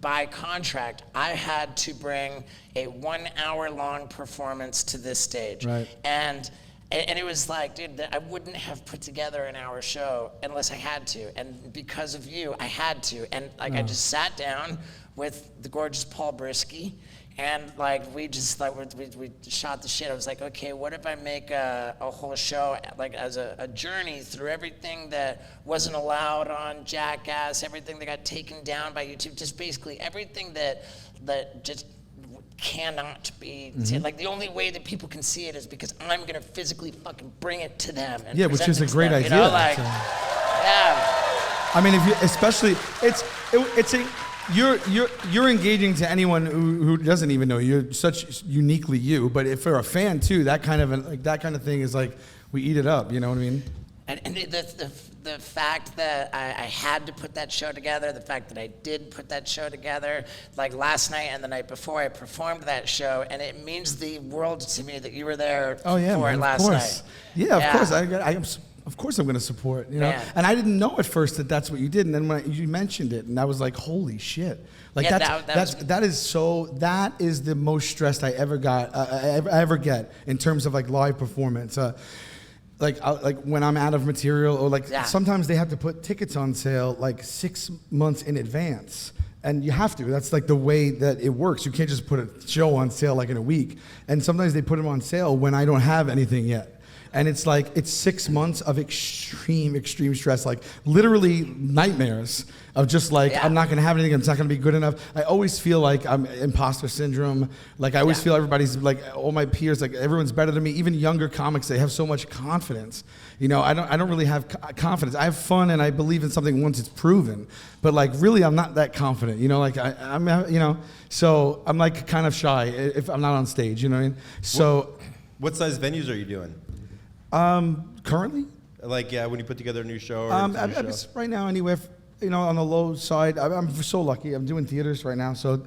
S1: by contract, I had to bring a 1 hour long performance to this stage.
S3: Right.
S1: And it was like, dude, I wouldn't have put together an hour show unless I had to. And because of you, I had to. And like, I just sat down with the gorgeous Paul Brisky. And like we just like we shot the shit. I was like, okay, what if I make a whole show like as a journey through everything that wasn't allowed on Jackass, everything that got taken down by YouTube, just basically everything that just cannot be like the only way that people can see it is because I'm gonna physically fucking bring it to them. And
S3: which is a great
S1: them,
S3: idea.
S1: You know, like, yeah.
S3: I mean, if you especially it's a. You're engaging to anyone who doesn't even know you. You're such uniquely you. But if for a fan too, that kind of thing is like we eat it up. You know what I mean?
S1: And the fact that I had to put that show together, the fact that I did put that show together, like last night and the night before, I performed that show, and it means the world to me that you were there for it last night.
S3: Yeah, of course. Of course I'm going to support, you know.
S1: Man.
S3: And I didn't know at first that that's what you did, and then when you mentioned it, and I was like, holy shit. Like that is the most stressed I ever got, I ever get in terms of like live performance. Like when I'm out of material, or like sometimes they have to put tickets on sale like 6 months in advance. And you have to. That's like the way that it works. You can't just put a show on sale like in a week. And sometimes they put them on sale when I don't have anything yet. And it's like, it's 6 months of extreme stress, like literally nightmares of just like, I'm not gonna have anything, it's not gonna be good enough. I always feel like I'm imposter syndrome. Like I always feel everybody's like, all my peers, like everyone's better than me. Even younger comics, they have so much confidence. You know, I don't really have confidence. I have fun and I believe in something once it's proven. But like really, I'm not that confident. You know, like I'm, you know, so I'm like kind of shy if I'm not on stage, you know what I mean? So.
S4: What size venues are you doing?
S3: Currently?
S4: Like, when you put together a new show or
S3: right now, anywhere, you know, on the low side. I'm so lucky. I'm doing theaters right now, so,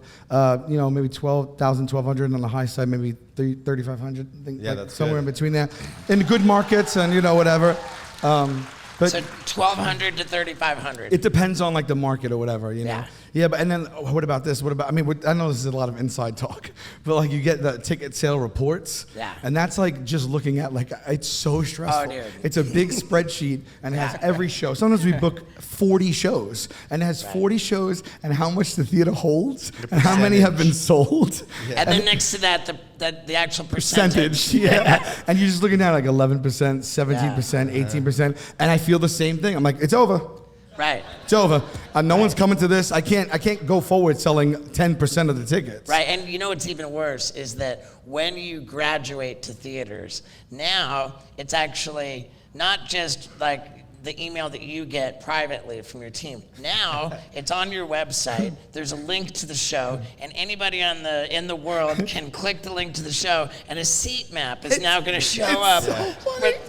S3: you know, maybe 12,000, 1,200, and on the high side, maybe 3,500.
S4: Yeah,
S3: like
S4: that's
S3: somewhere
S4: good.
S3: in between there. In good markets and, you know, whatever. But
S1: So 1,200 to 3,500.
S3: it depends on like the market or whatever, you know.
S1: Yeah.
S3: Yeah, but and then what about this? What about? I mean, I know this is a lot of inside talk, but like you get the ticket sale reports.
S1: Yeah.
S3: And that's like just looking at like it's so stressful.
S1: Oh, dude.
S3: It's a big spreadsheet and it has
S1: Yeah.
S3: every show. Sometimes we book 40 shows and it has 40 shows and how much the theater holds and how many have been sold.
S1: and then next to that, the actual percentage.
S3: Yeah. And you're just looking at like 11%, 17%, 18%, and I feel the same thing. I'm like, it's over.
S1: Right.
S3: It's over. No one's coming to this. I can't go forward selling 10% of the tickets.
S1: Right, and you know what's even worse is that when you graduate to theaters, now it's actually not just like the email that you get privately from your team. Now it's on your website. There's a link to the show, and anybody in the world can click the link to the show, and a seat map is now going to show up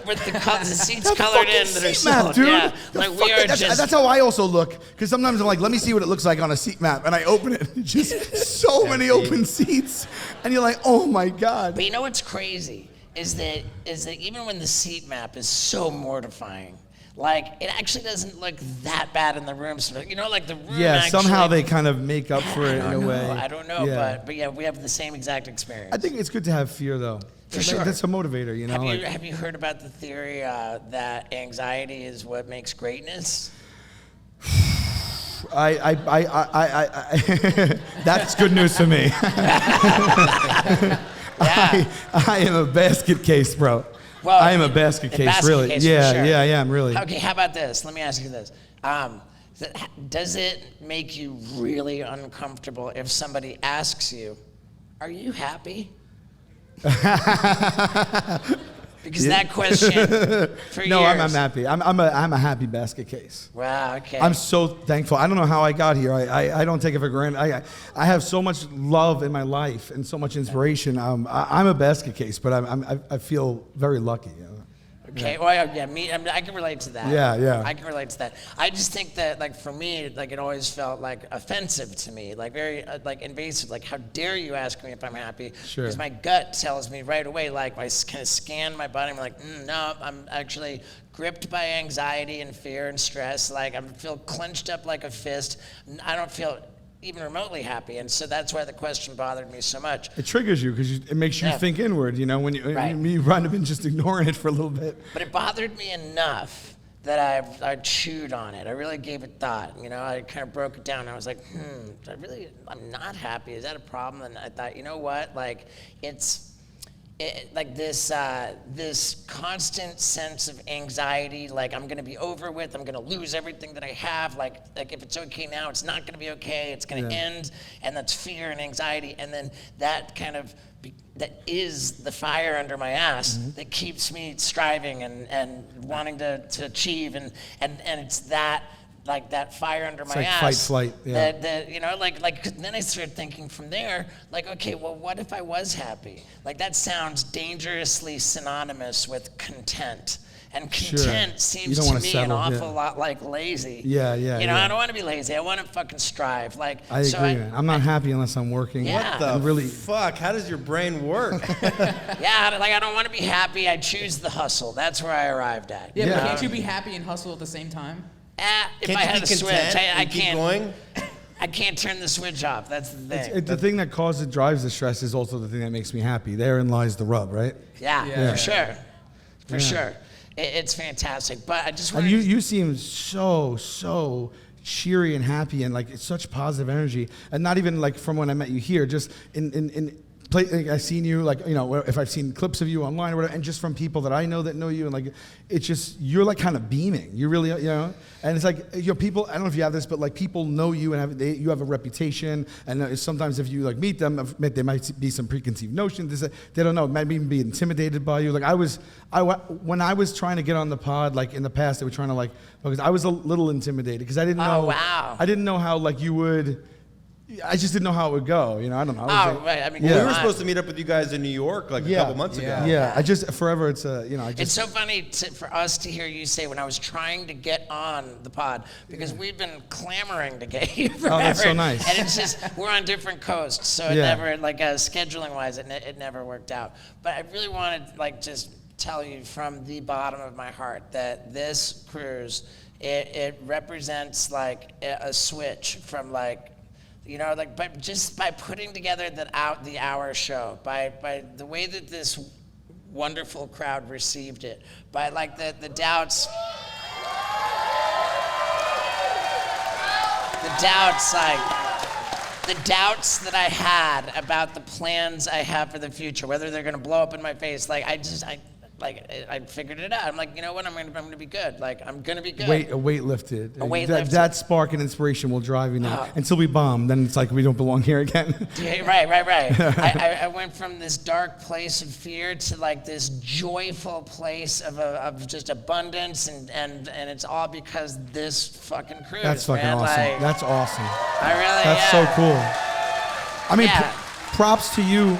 S1: with the seats colored in that are
S3: seat map,
S1: sold.
S3: dude.
S1: Yeah,
S3: The
S1: like we
S3: fuck-
S1: are
S3: that's, that's how I also look, because sometimes I'm like, let me see what it looks like on a seat map, and I open it, and just so many open seats, and you're like, oh my god.
S1: But you know what's crazy is that even when the seat map is so mortifying, like it actually doesn't look that bad in the room. So, you know, like the room.
S3: Yeah,
S1: actually,
S3: somehow they kind of make up for it in a way.
S1: I don't know,
S3: Yeah.
S1: but yeah, we have the same exact experience.
S3: I think it's good to have fear, though.
S1: For sure.
S3: That's a motivator, you know.
S1: Have you heard about the theory that anxiety is what makes greatness?
S3: That's good news to me.
S1: Yeah.
S3: I am a basket case, bro.
S1: Well,
S3: I am a basket case,
S1: basket
S3: really.
S1: case, for
S3: Yeah,
S1: sure.
S3: yeah, I am, really.
S1: Okay, how about this? Let me ask you this. Does it make you really uncomfortable if somebody asks you, "Are you happy?" Because that question for
S3: No,
S1: years.
S3: I'm happy. I'm a happy basket case.
S1: Wow. Okay.
S3: I'm so thankful. I don't know how I got here. I don't take it for granted. I have so much love in my life and so much inspiration. I'm a basket case, but I feel very lucky. You know?
S1: Okay, well, yeah, I can relate to that.
S3: Yeah.
S1: I can relate to that. I just think that, like, for me, like, it always felt, like, offensive to me, like, very, like, invasive. Like, how dare you ask me if I'm happy?
S3: Sure.
S1: Because my gut tells me right away, like, I kind of scan my body, I'm like, no, I'm actually gripped by anxiety and fear and stress. Like, I feel clenched up like a fist. I don't feel even remotely happy, and so that's why the question bothered me so much.
S3: It triggers you because it makes you
S1: Yeah.
S3: think inward. You know, when you
S1: Right.
S3: you might have been just ignoring it for a little bit.
S1: But it bothered me enough that I chewed on it. I really gave it thought. You know, I kind of broke it down. I was like, I'm not happy. Is that a problem? And I thought, you know what? Like, like this constant sense of anxiety, like I'm gonna be over with, I'm gonna lose everything that I have, like if it's okay now, it's not gonna be okay, it's gonna end, and that's fear and anxiety, and then that kind of, that is the fire under my ass that keeps me striving and wanting to achieve, and it's that, like that fire under my
S3: like
S1: ass.
S3: fight, flight, yeah.
S1: That you know, like then I started thinking from there, like, okay, well, what if I was happy? Like that sounds dangerously synonymous with content. And content
S3: You
S1: seems
S3: don't
S1: to
S3: wanna
S1: me
S3: settle,
S1: an awful
S3: yeah.
S1: lot like lazy.
S3: Yeah,
S1: You know,
S3: yeah.
S1: I don't want to be lazy. I want to fucking strive. Like,
S3: I agree. Man. I'm not happy unless I'm working.
S1: Yeah.
S4: The
S3: really.
S4: fuck? How does your brain work?
S1: Yeah, like I don't want to be happy. I choose the hustle. That's where I arrived at.
S2: Yeah,
S3: Yeah.
S2: but can't you be happy and hustle at the same time?
S1: If
S4: Can't
S1: I
S4: you
S1: had
S4: be
S1: a switch,
S4: content
S1: I
S4: and keep
S1: can't.
S4: going?
S1: I can't turn the switch off. That's the thing.
S3: The thing that drives the stress is also the thing that makes me happy. Therein lies the rub, right?
S1: Yeah, for sure. For sure. It's fantastic. But I just want
S3: And you seem so cheery and happy and like it's such positive energy. And not even like from when I met you here, just in like I've seen you, like, you know, if I've seen clips of you online or whatever, and just from people that I know that know you, and like, it's just, you're like kind of beaming. You really, you know, and it's like, you know, people, I don't know if you have this, but like people know you and you have a reputation, and sometimes if you like meet them, there might be some preconceived notions. They don't know, might even be intimidated by you. Like when I was trying to get on the pod, like in the past, they were trying to like, because I was a little intimidated because I didn't know.
S1: Oh, wow.
S3: I didn't know how like you would. I just didn't know how it would go. You know, I don't know.
S1: Oh, right. I mean,
S3: Yeah.
S4: We
S1: come
S4: were
S1: on.
S4: supposed to meet up with you guys in New York like a couple months ago.
S3: Yeah, I just forever. It's you know, I just.
S1: It's so funny for us to hear you say when I was trying to get on the pod, because we've been clamoring to get you forever.
S3: Oh, that's so nice.
S1: And it's just, we're on different coasts, so it
S3: Yeah.
S1: never, like scheduling wise, it never worked out. But I really wanted, like, just tell you from the bottom of my heart that this cruise, it represents like a switch from like, you know, like by just by putting together the hour show, by the way that this wonderful crowd received it, by like the doubts that I had about the plans I have for the future, whether they're gonna blow up in my face, like I figured it out. I'm like, you know what? I'm gonna be good. Like I'm gonna be good.
S3: A weight lifted.
S1: Lifted.
S3: That spark and inspiration will drive you now. Until we bomb, then it's like we don't belong here again.
S1: Yeah, right. I went from this dark place of fear to like this joyful place of just abundance, and it's all because this fucking cruise.
S3: That's fucking
S1: man.
S3: awesome.
S1: Like,
S3: That's awesome.
S1: That's
S3: so cool. I mean, props to you.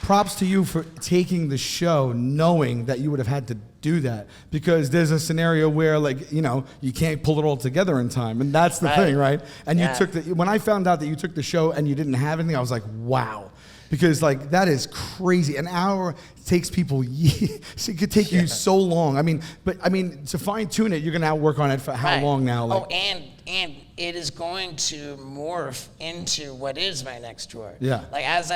S3: Props to you for taking the show knowing that you would have had to do that, because there's a scenario where, like, you know, you can't pull it all together in time, and that's the thing, right? And you took when I found out that you took the show and you didn't have anything, I was like, wow. Because like that is crazy. An hour takes people years. So it could take you so long. I mean, to fine tune it, you're gonna work on it for how long now? Like,
S1: and it is going to morph into what is my next tour.
S3: Yeah.
S1: Like as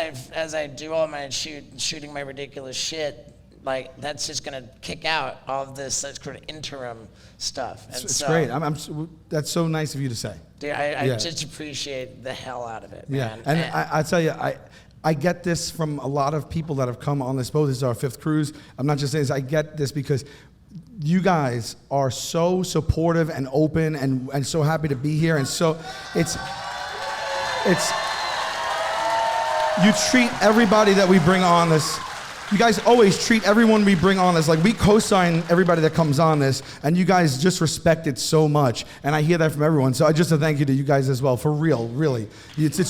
S1: I do all my shooting my ridiculous shit, like that's just gonna kick out all of this sort of interim stuff. And
S3: it's great. That's so nice of you to say.
S1: Dude, I just appreciate the hell out of it, man.
S3: Yeah, and I tell you, I get this from a lot of people that have come on this boat. This is our 5th cruise. I'm not just saying this. I get this because you guys are so supportive and open and so happy to be here. And so it's you treat everybody that we bring on this. You guys always treat everyone we bring on this like we co-sign everybody that comes on this, and you guys just respect it so much. And I hear that from everyone. So I just a thank you to you guys as well, for real, really. It's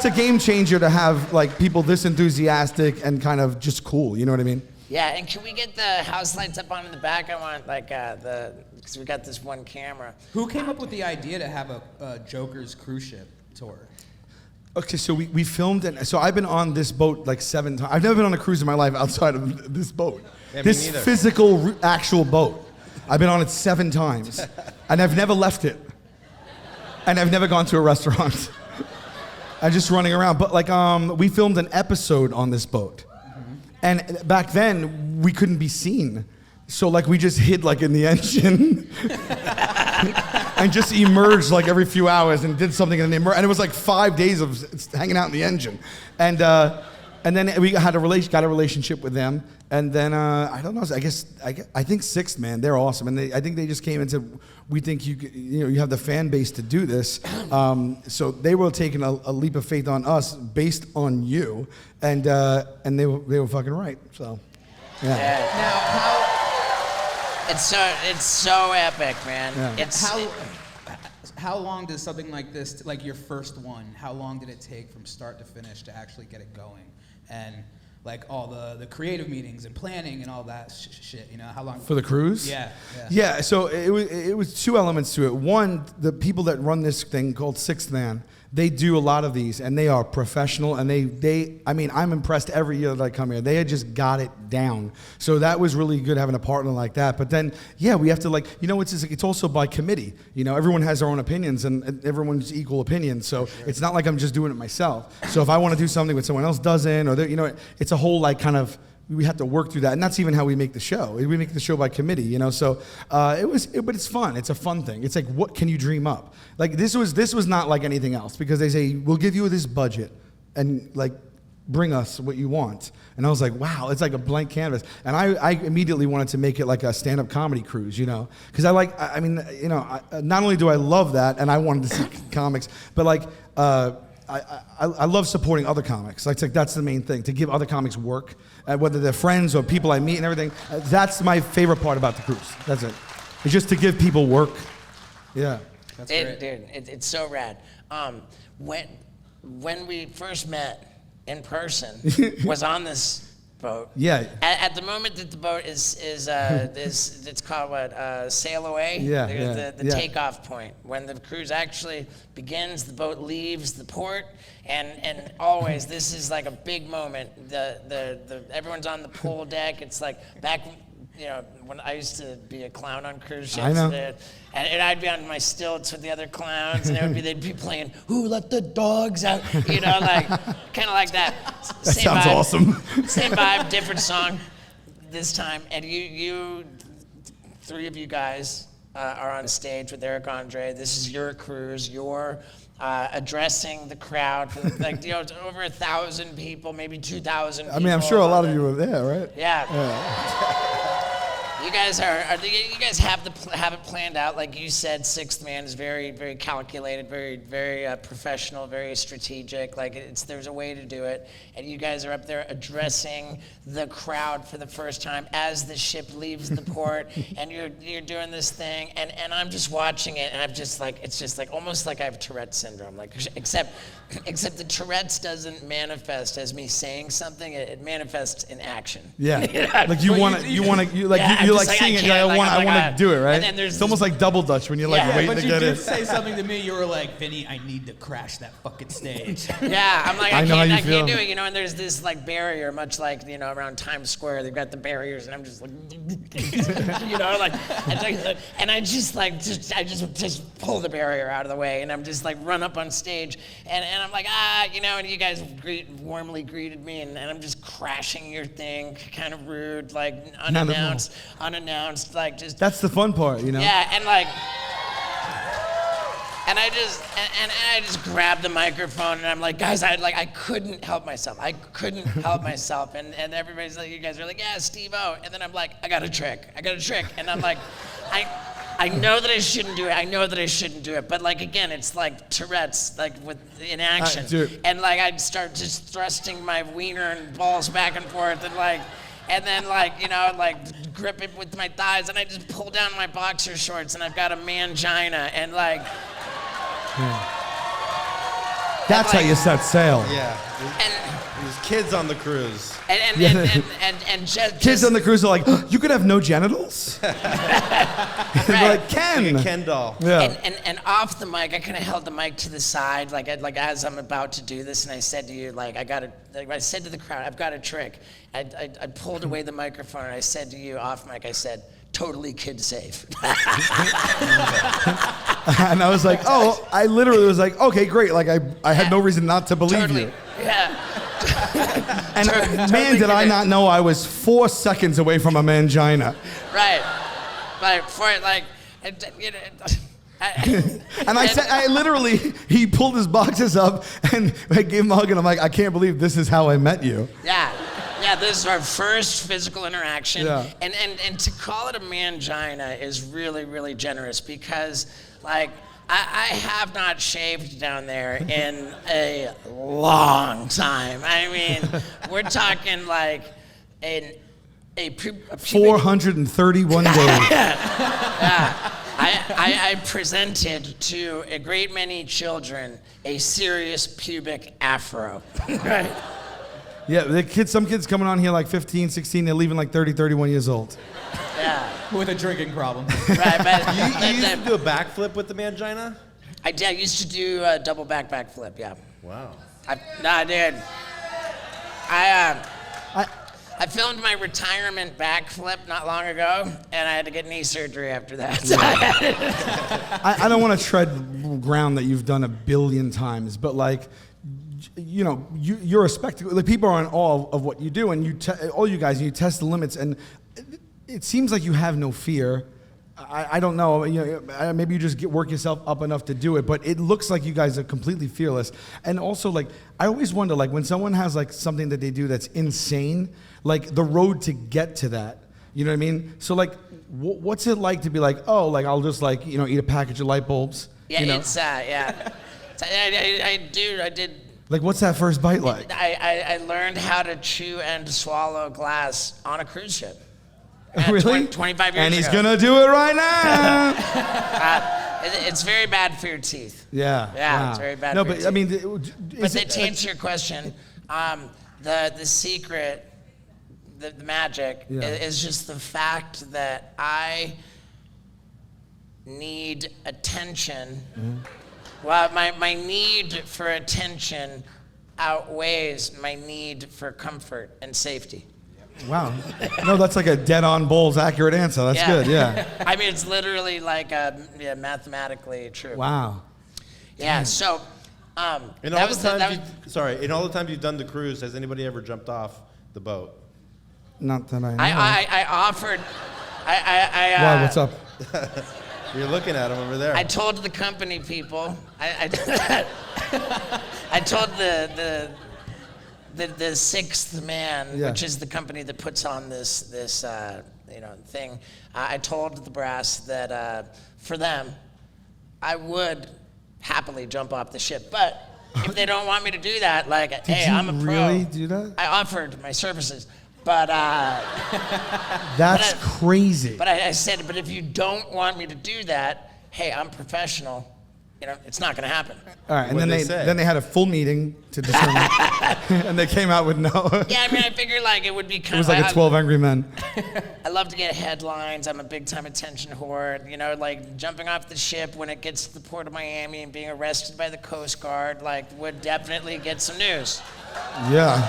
S3: a game changer to have like people this enthusiastic and kind of just cool. You know what I mean?
S1: Yeah, and can we get the house lights up on in the back? I want like because we got this one camera.
S2: Who came up with the idea to have a Jokers cruise ship tour?
S3: Okay, so we filmed it. So I've been on this boat like 7 times. I've never been on a cruise in my life outside of this boat.
S4: Yeah,
S3: this
S4: me neither.
S3: physical, actual boat. I've been on it 7 times, and I've never left it. And I've never gone to a restaurant. I'm just running around. But like, we filmed an episode on this boat, and back then we couldn't be seen. So like we just hid like in the engine and just emerged like every few hours and did something and it was like 5 days of hanging out in the engine. And then we got a relationship with them. And then I don't know. I think 6th Man. They're awesome, and I think they just came and said, "We think you have the fan base to do this." So they were taking a leap of faith on us based on you, and they were fucking right. So yeah.
S2: Now,
S1: It's so epic, man.
S3: Yeah.
S2: how long does something like this, like your first one, how long did it take from start to finish to actually get it going? And like all the creative meetings and planning and all that shit, you know, how long?
S3: For the cruise?
S2: Yeah.
S3: So it was 2 elements to it. One, the people that run this thing called 6th Man, they do a lot of these, and they are professional, and I'm impressed every year that I come here. They had just got it down. So that was really good having a partner like that. But then, yeah, we have to it's also by committee. You know, everyone has their own opinions, and everyone's equal opinions. So it's not like I'm just doing it myself. So if I want to do something when someone else doesn't, or it's a whole like kind of, we have to work through that, and that's even how we make the show. We make the show by committee, you know. So but it's fun. It's a fun thing. It's like, what can you dream up? Like this was not like anything else, because they say we'll give you this budget and like bring us what you want. And I was like, wow, it's like a blank canvas. And I immediately wanted to make it like a stand-up comedy cruise, you know, because not only do I love that, and I wanted to see comics, but like. I love supporting other comics. Like that's the main thing, to give other comics work, whether they're friends or people I meet and everything. That's my favorite part about the cruise. That's it. It's just to give people work. Yeah.
S2: That's great.
S1: Dude, it's so rad. When we first met in person, was on this boat.
S3: Yeah.
S1: At the moment that the boat is it's called what? Sail away.
S3: Yeah,
S1: The takeoff point, when the cruise actually begins, the boat leaves the port, and always this is like a big moment. The everyone's on the pool deck. It's like back. When I used to be a clown on cruise ships,
S3: I know.
S1: and I'd be on my stilts with the other clowns, and they'd be playing "Who Let the Dogs Out," like kind of like that.
S3: That sounds awesome.
S1: Same vibe, different song this time, and you, three of you guys are on stage with Eric Andre. This is your cruise. You're addressing the crowd, it's over 1,000 people, maybe 2,000 people.
S3: I mean, I'm sure a lot of you were there, right?
S1: Yeah. You guys you guys have it planned out, like you said. Sixth Man is very, very calculated, very, very professional, very strategic. Like there's a way to do it, and you guys are up there addressing the crowd for the first time as the ship leaves the port, and you're doing this thing, and I'm just watching it, and it's just like almost like I have Tourette's syndrome, except the Tourette's doesn't manifest as me saying something; it manifests in action.
S3: Yeah, like you want to. You're like seeing it. I want to do it, right?
S1: And then
S3: it's almost like double dutch when you're like waiting to get in.
S2: But you did say something to me. You were like, Vinny, I need to crash that fucking stage.
S1: Yeah, I'm like, I
S3: can't
S1: do it, and there's this like barrier, much like around Times Square, they've got the barriers, and I'm just like, and I just pull the barrier out of the way, and I'm just like run up on stage, and I'm like, and you guys warmly greeted me, and I'm just crashing your thing, kind of rude, like unannounced, like just.
S3: That's the fun part,
S1: Yeah, and like, and I just grabbed the microphone, and I'm like, guys, I couldn't help myself. And everybody's like, you guys are like, yeah, Steve-O, and then I'm like, I got a trick, and I'm like, I know that I shouldn't do it, but like again, it's like Tourette's, like in action, and like I'd start just thrusting my wiener and balls back and forth, and then grip it with my thighs, and I just pull down my boxer shorts, and I've got a mangina, and like.
S3: That's how you set sail.
S4: Yeah. There's kids on the cruise.
S1: And just
S3: kids on the cruise are like, you could have no genitals? They're like, Ken.
S4: Like a Ken doll.
S3: Yeah.
S1: And off the mic, I kind of held the mic to the side, like as I'm about to do this, and I said to you, I said to the crowd, I've got a trick. I pulled away the microphone, and I said to you off mic, I said, totally kid safe.
S3: And I was like, I literally was like, okay, great. Like I had no reason not to believe you.
S1: Yeah.
S3: And man, did I not know I was 4 seconds away from a mangina.
S1: Right.
S3: And I literally, he pulled his boxes up, and I gave him a hug, and I'm like, I can't believe this is how I met you.
S1: Yeah, this is our first physical interaction.
S3: Yeah.
S1: And to call it a mangina is really, really generous, because like I have not shaved down there in a long time. I mean, we're talking like a
S3: 431 days.
S1: Yeah. I presented to a great many children a serious pubic afro. Right?
S3: Yeah, some kids coming on here like 15, 16, they're leaving like 30, 31 years old.
S1: Yeah.
S2: With a drinking problem.
S1: Right, but
S4: you used to do a backflip with the mangina?
S1: I did. I used to do a double backflip, yeah.
S4: Wow.
S1: I did. I filmed my retirement backflip not long ago, and I had to get knee surgery after that. So
S3: I don't want to tread ground that you've done 1 billion times, but like, you're a spectacle. Like, people are in awe of what you do, and all you guys, you test the limits, and it seems like you have no fear. I don't know. Maybe you just work yourself up enough to do it, but it looks like you guys are completely fearless. And also, like, I always wonder, like, when someone has like something that they do that's insane, like the road to get to that. You know what I mean? So, like, what's it like to be like, I'll just like eat a package of light bulbs?
S1: Yeah, it's yeah. I did.
S3: Like, what's that first bite like?
S1: I learned how to chew and swallow glass on a cruise ship.
S3: Really?
S1: 25 years
S3: And he's
S1: ago.
S3: gonna do it right now.
S1: It's very bad for your teeth.
S3: Yeah.
S1: Yeah,
S3: Wow.
S1: it's very bad.
S3: No,
S1: for
S3: but
S1: your
S3: I
S1: teeth.
S3: mean,
S1: But to answer your question, the secret the magic is just the fact that I need attention. Well, my need for attention outweighs my need for comfort and safety.
S3: Wow. No, that's like a dead-on Bulls accurate answer. That's good, yeah.
S1: I mean, it's literally like mathematically true.
S3: Wow.
S1: Yeah, so
S4: In all the times you've done the cruise, has anybody ever jumped off the boat?
S3: Not that I know.
S1: I offered.
S3: Why, what's up?
S4: You're looking at him over there.
S1: I told the company people. I told the Sixth Man, which is the company that puts on this thing. I told the brass that for them, I would happily jump off the ship, but if they don't want me to do that, like, hey, I'm a pro.
S3: Did you really do that?
S1: I offered my services, but
S3: that's crazy.
S1: But I said, but if you don't want me to do that, hey, I'm professional. It's not going to happen.
S3: All right, and then they had a full meeting to determine, and they came out with no.
S1: Yeah, I mean, I figured like it would be kind of.
S3: It was like a 12 Angry Men.
S1: I love to get headlines. I'm a big time attention whore. Like jumping off the ship when it gets to the port of Miami and being arrested by the Coast Guard, like would definitely get some news.
S3: Yeah.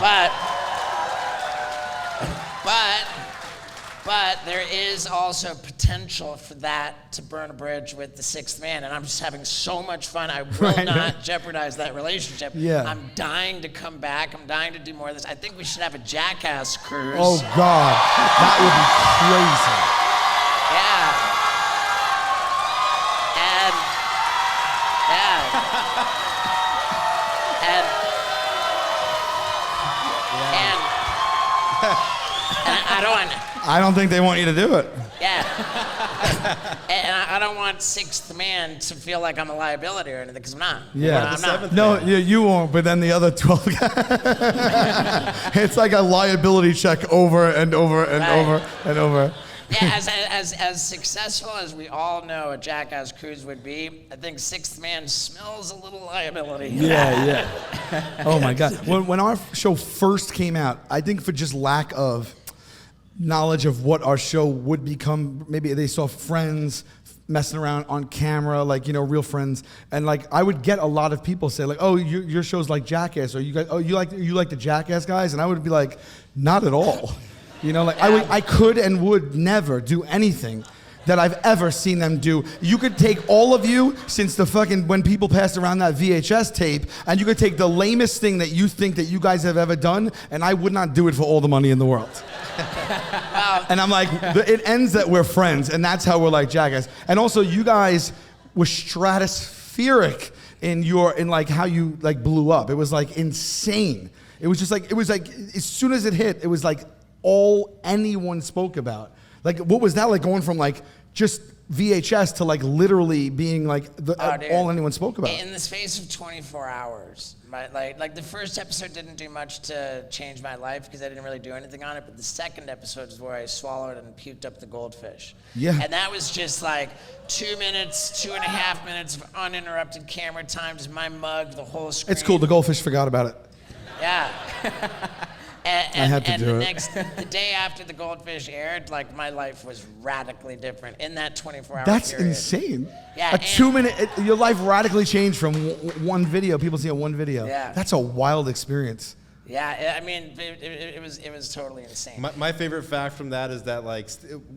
S1: But there is also potential for that to burn a bridge with the Sixth Man, and I'm just having so much fun. I will not jeopardize that relationship.
S3: Yeah.
S1: I'm dying to come back. I'm dying to do more of this. I think we should have a Jackass cruise.
S3: Oh God, that would be crazy. I don't think they want you to do it.
S1: Yeah. And I don't want Sixth Man to feel like I'm a liability or anything, because I'm not.
S3: Yeah.
S1: I'm not.
S3: No, you won't, but then the other 12 guys. It's like a liability check over and over and over and over.
S1: Yeah, as successful as we all know a Jackass cruise would be, I think Sixth Man smells a little liability.
S3: Yeah. Oh my God. When our show first came out, I think for just lack of knowledge of what our show would become, maybe they saw friends messing around on camera, like, real friends, and like I would get a lot of people say like, oh, your show's like Jackass, or you guys, oh, you like the Jackass guys, and I would be like, not at all. I could and would never do anything that I've ever seen them do. You could take all of you since when people passed around that VHS tape, and you could take the lamest thing that you think that you guys have ever done, and I would not do it for all the money in the world. And I'm like, it ends that we're friends, and that's how we're like Jackass. And also, you guys were stratospheric in like how you like blew up. It was like insane. It was like as soon as it hit, it was like all anyone spoke about. Like, what was that like, going from like just VHS to like literally being like all anyone spoke about?
S1: In the space of 24 hours, like the first episode didn't do much to change my life because I didn't really do anything on it. But the second episode is where I swallowed and puked up the goldfish.
S3: Yeah. And
S1: that was just like 2 minutes, 2.5 minutes of uninterrupted camera time, just my mug, the whole screen.
S3: It's cool. The goldfish forgot about it.
S1: Yeah.
S3: I had to do it.
S1: The day after the goldfish aired, like my life was radically different in that 24-hour
S3: That's
S1: period.
S3: insane.
S1: Yeah,
S3: a 2-minute, your life radically changed from one video. People see one video.
S1: Yeah.
S3: That's a wild experience.
S1: Yeah, I mean, it was totally insane.
S4: My favorite fact from that is that like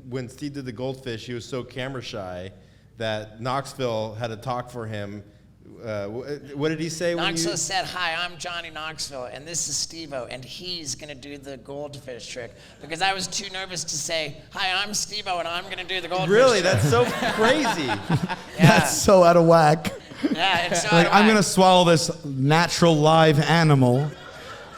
S4: when Steve did the goldfish, he was so camera shy that Knoxville had to talk for him. What did he say?
S1: Knoxville said, "Hi, I'm Johnny Knoxville, and this is Steve-O, and he's gonna do the goldfish trick." Because I was too nervous to say, "Hi, I'm Steve-O, and I'm gonna do the goldfish."
S4: Really,
S1: trick.
S4: that's so crazy.
S3: That's so out of whack.
S1: Yeah, it's so
S3: like, I'm gonna swallow this natural live animal,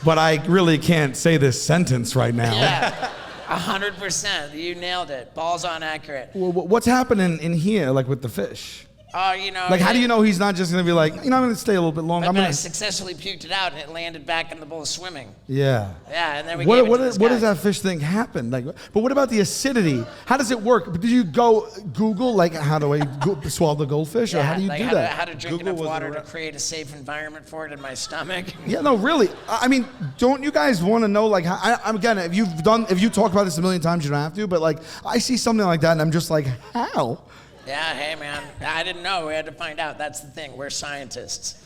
S3: but I really can't say this sentence right now.
S1: Yeah, 100%. You nailed it. Balls on accurate.
S3: What's happening in here, like with the fish?
S1: Oh, you know.
S3: Like, how do you know he's not just gonna be like, I'm gonna stay a little bit longer.
S1: I successfully puked it out and it landed back in the bowl swimming.
S3: Yeah.
S1: Yeah, and then we
S3: What
S1: gave it to this guy.
S3: does that fish thing happen? Like, but what about the acidity? How does it work? Did you go Google like how do I swallow the goldfish, or how do you do that?
S1: How to drink
S4: Google
S1: enough
S4: wasn't
S1: water to
S4: around.
S1: create a safe environment for it in my stomach.
S3: Yeah, no, really. I mean, don't you guys want to know? Like, again, if you talk about this a million times, you don't have to. But like, I see something like that, and I'm just like, how?
S1: Yeah, hey man, I didn't know. We had to find out. That's the thing. We're scientists.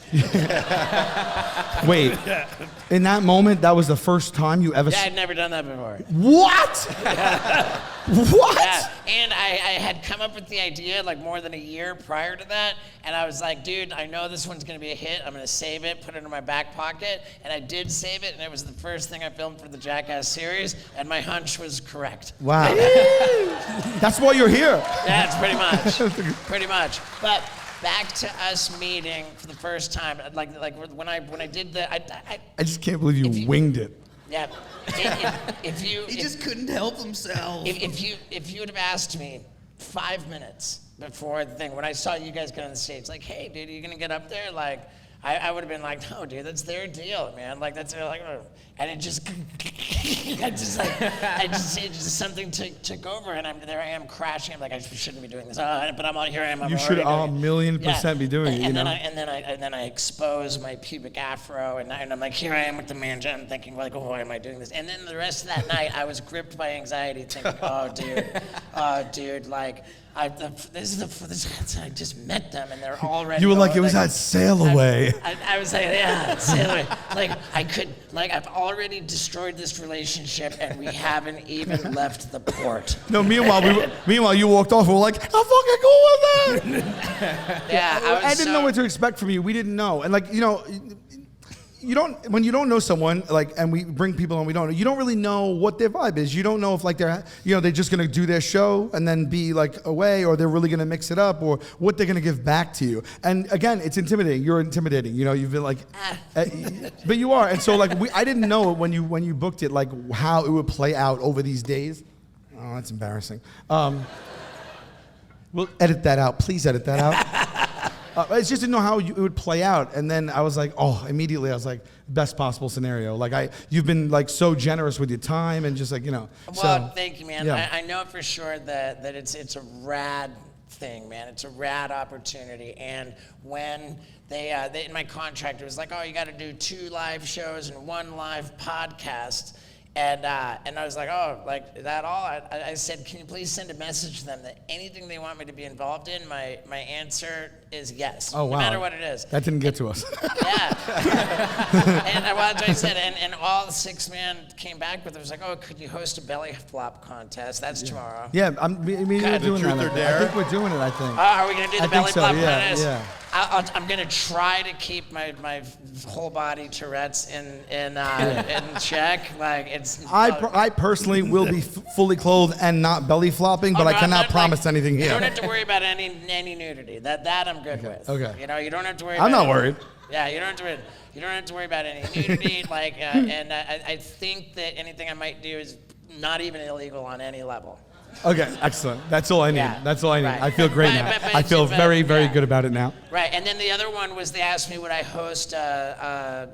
S3: Wait, in that moment, that was the first time you ever.
S1: Yeah, I'd never done that before.
S3: What? What?
S1: Yeah, and I had come up with the idea like more than a year prior to that, and I was like, dude, I know this one's gonna be a hit. I'm gonna save it, put it in my back pocket, and I did save it, and it was the first thing I filmed for the Jackass series, and my hunch was correct.
S3: Wow. That's why you're here.
S1: That's pretty much, pretty much. But back to us meeting for the first time, like when I did the,
S3: I just can't believe you winged it.
S1: yeah. If you
S2: He just couldn't help himself.
S1: if you would have asked me 5 minutes before the thing, when I saw you guys get on the stage, like, hey, dude, are you gonna get up there? Like, I would have been like, no, dude, that's their deal, man. Like, that's like, and it just, it's just something took over, and there I am crashing. I'm like, I shouldn't be doing this, but I'm here. I am. I'm
S3: You should
S1: already doing it.
S3: 1,000,000% be doing it.
S1: And
S3: You know.
S1: then I expose my pubic afro, and I'm like, here I am with the manja. I'm thinking like, oh, why am I doing this? And then the rest of that night, I was gripped by anxiety, thinking, oh, dude, like. I just met them and they're already.
S3: You were like, it was that sail away.
S1: I was like, yeah, sail away. Like I've already destroyed this relationship and we haven't even left the port.
S3: No, meanwhile, you walked off. We're like, how fucking cool was that?
S1: Yeah,
S3: I didn't know what to expect from you. We didn't know, and like when you don't know someone, like, and we bring people on we don't know, you don't really know what their vibe is. You don't know if like they're just gonna do their show and then be like away, or they're really gonna mix it up, or what they're gonna give back to you. And again, it's intimidating. You're intimidating. You've been like, but you are. And so like I didn't know when you booked it, like how it would play out over these days. Oh, that's embarrassing. We'll edit that out. Please edit that out. I just didn't know how it would play out, and then I was like, immediately I was like, best possible scenario. Like you've been like so generous with your time and just like
S1: Well,
S3: so,
S1: thank you, man.
S3: yeah.
S1: I know for sure that it's a rad thing, man. It's a rad opportunity, and when they in my contract it was like, oh, you got to do 2 live shows and 1 live podcast. And I was like, oh, like that all? I said, can you please send a message to them that anything they want me to be involved in, my answer is yes.
S3: Oh, wow.
S1: No matter what it is.
S3: That didn't get to us.
S1: Yeah. And that's what I said. And all the 6 man came back with it was like, oh, could you host a belly flop contest? That's tomorrow.
S3: Yeah, we're doing
S4: Truth
S3: that.
S4: or Dare?
S3: I think we're doing it. I think.
S1: Oh, are we gonna do the belly flop contest?
S3: Yeah.
S1: I'm gonna try to keep my whole body Tourette's in check. Like it's.
S3: I personally will be fully clothed and not belly flopping, but I cannot promise anything here.
S1: You don't have to worry about any nudity. That I'm good with.
S3: Okay.
S1: You don't have to worry.
S3: I'm
S1: about
S3: not worried.
S1: Yeah, you don't have to worry. You don't have to worry about any nudity. And I think that anything I might do is not even illegal on any level.
S3: Okay, excellent. That's all I need.
S1: Yeah,
S3: That's all I need.
S1: right.
S3: I feel great now. I feel very, very good about it now.
S1: Right, and then the other one was they asked me would I host an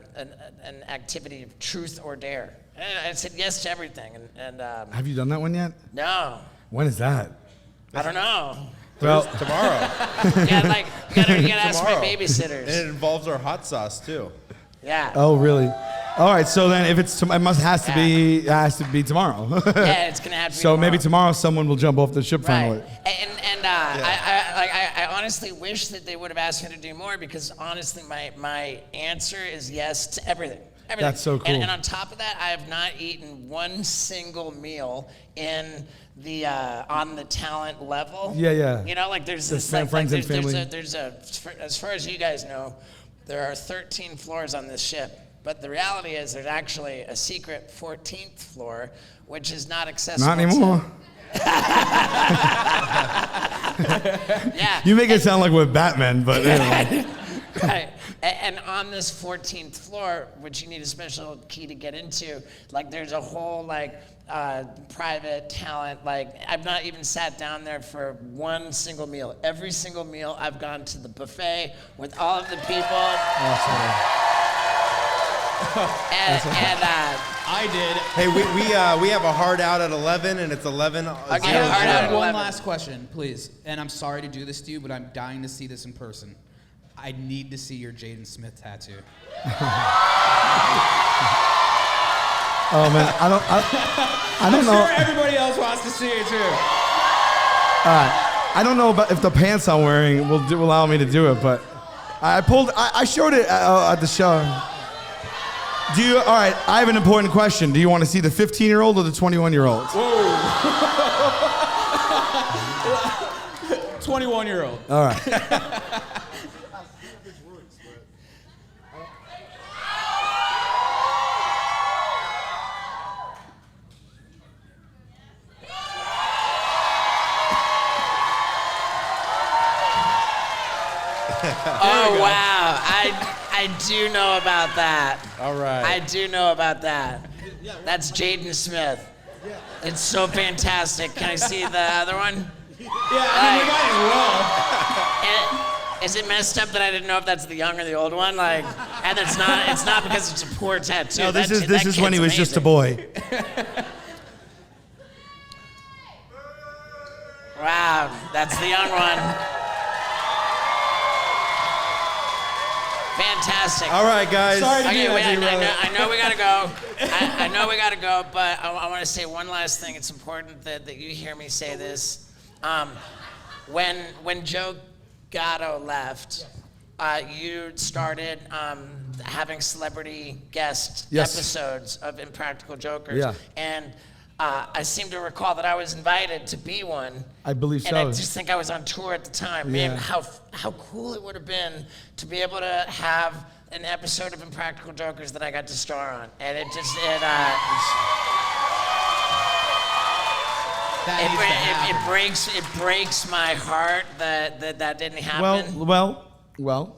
S1: activity of truth or dare. And I said yes to everything. And
S3: Have you done that one yet?
S1: no,
S3: When is that?
S1: I don't know.
S3: Well,
S4: Tomorrow.
S1: Yeah, like you gotta ask my
S4: Tomorrow. And
S1: babysitters.
S4: it involves our hot sauce too.
S1: Yeah.
S3: oh really? All right. So then, if it has to be tomorrow.
S1: Yeah, it's gonna have to be
S3: So maybe tomorrow someone will jump off the ship finally.
S1: Right. And I honestly wish that they would have asked me to do more because honestly my answer is yes to everything. Everything.
S3: That's so cool.
S1: And on top of that, I have not eaten one single meal in the on the talent level.
S3: Yeah.
S1: Like there's
S3: The
S1: this
S3: friends and family.
S1: there's a as far as you guys know, there are 13 floors on this ship. But the reality is there's actually a secret 14th floor, which is not accessible.
S3: Not anymore.
S1: Yeah.
S3: You make it sound like we're Batman, but anyway.
S1: Right. And on this 14th floor, which you need a special key to get into, like there's a whole like private talent. Like I've not even sat down there for one single meal. Every single meal I've gone to the buffet with all of the people. And
S2: I did.
S4: Hey, we have a hard out at 11, and it's 11.
S1: Okay,
S2: I
S1: hard out
S2: have
S1: at
S2: one
S1: 11.
S2: last question, please. And I'm sorry to do this to you, but I'm dying to see this in person. I need to see your Jayden Smith tattoo.
S3: Oh man, I don't know.
S2: I'm sure everybody else wants to see it too.
S3: I don't know about if the pants I'm wearing will allow me to do it, but I showed it at the show. All right, I have an important question. Do you want to see the 15-year-old or the 21-year-old?
S2: Whoa. 21-year-old.
S3: All right.
S1: Oh wow, I do know about that.
S4: All right.
S1: I do know about that. That's Jayden Smith. It's so fantastic. Can I see the other one?
S2: Yeah, I mean, we might as well.
S1: Is it messed up that I didn't know if that's the young or the old one? Like, and it's not because it's a poor tattoo.
S3: No, this
S1: That
S3: is when he
S1: kid's
S3: was just a
S1: amazing.
S3: boy.
S1: Wow, that's the young one. Fantastic.
S4: All right, guys.
S2: Sorry to
S1: Okay,
S2: do
S1: wait,
S2: that to you, brother.
S1: I know we gotta go. I know we gotta go, but I want to say one last thing. It's important that you hear me say this. When Joe Gatto left, you started having celebrity guest
S3: Yes.
S1: episodes of Impractical Jokers.
S3: Yeah.
S1: And I seem to recall that I was invited to be one.
S3: I believe
S1: And
S3: so.
S1: I just think I was on tour at the time. Man,
S3: Yeah.
S1: how cool it would have been to be able to have an episode of Impractical Jokers that I got to star on. And it just,
S2: That needs to happen.
S1: it breaks my heart that didn't happen.
S3: Well.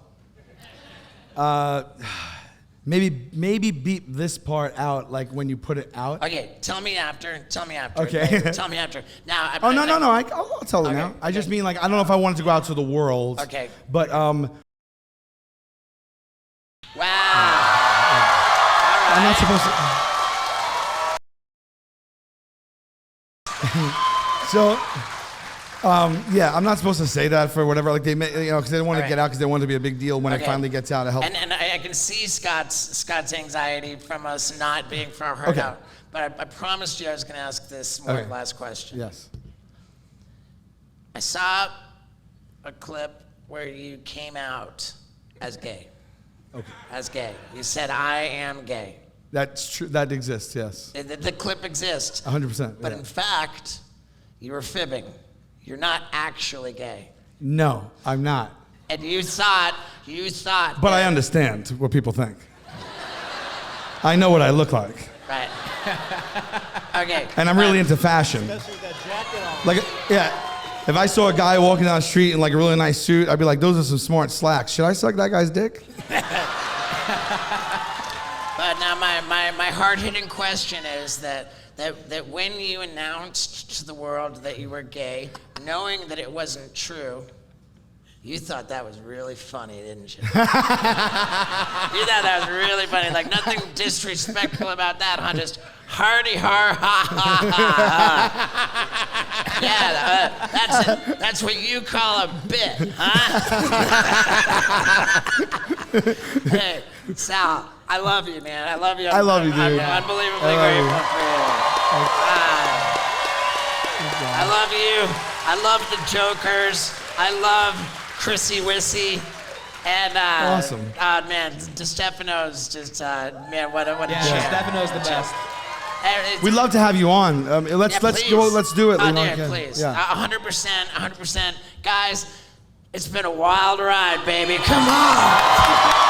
S3: Maybe beep this part out, like when you put it out.
S1: Okay, tell me after.
S3: Okay.
S1: Tell me after. Now.
S3: Oh no! I'll tell it now. I just mean like I don't know if I wanted to go out to the world.
S1: Okay.
S3: But
S1: Wow.
S3: I'm not supposed to. So. Yeah, I'm not supposed to say that for whatever, like they, because they don't want to get out because they want it to be a big deal when it finally gets out. It helps.
S1: And I can see Scott's anxiety from us not being for our heart
S3: Okay.
S1: out. But I promised you I was going to ask this last question.
S3: Yes.
S1: I saw a clip where you came out as gay.
S3: Okay.
S1: As gay. You said, I am gay.
S3: That's true. That exists. Yes.
S1: The clip exists.
S3: 100%.
S1: But
S3: yeah.
S1: in fact, you were fibbing. You're not actually gay.
S3: No, I'm not.
S1: And you thought.
S3: But I understand what people think. I know what I look like.
S1: Right. Okay.
S3: And I'm really into fashion. Like, yeah, if I saw a guy walking down the street in like a really nice suit, I'd be like, those are some smart slacks. Should I suck that guy's dick?
S1: But now my hard-hitting question is that when you announced to the world that you were gay, knowing that it wasn't true, you thought that was really funny, didn't you? You thought that was really funny. Like nothing disrespectful about that, huh? Just hearty har ha ha ha. Yeah, that's what you call a bit, huh? Hey, Sal, I love you, man. I love you.
S3: I love you, dude.
S1: I'm unbelievably
S3: I love you.
S1: grateful for you. I love you. I love the Jokers. I love Chrissy Wissy. And
S3: Awesome.
S1: Man, DeStefano's just man, what a
S2: Yeah,
S1: champ.
S2: Stefano's the best.
S3: We'd love to have you on. Let's
S1: please.
S3: go. Let's do it.
S1: Oh,
S3: Lino.
S1: dude,
S3: Okay.
S1: please.
S3: Yeah.
S1: 100%. Guys, it's been a wild ride, baby. Come on.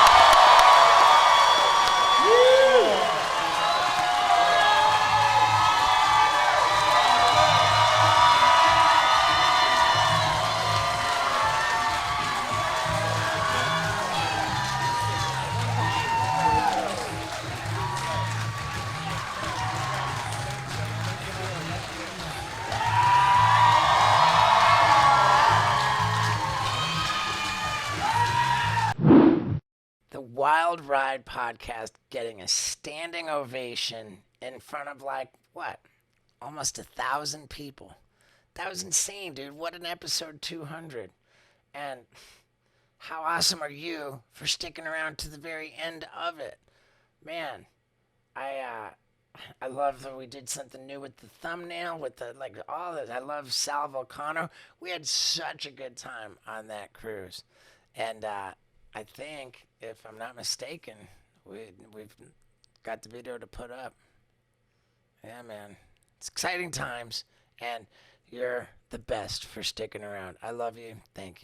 S1: Wild Ride podcast getting a standing ovation in front of almost 1,000 people. That was insane, dude. What an episode 200. And how awesome are you for sticking around to the very end of it? Man, I love that we did something new with the thumbnail, with all that. I love Sal Valcano. We had such a good time on that cruise. And I think, if I'm not mistaken, we've got the video to put up. Yeah, man. It's exciting times, and you're the best for sticking around. I love you. Thank you.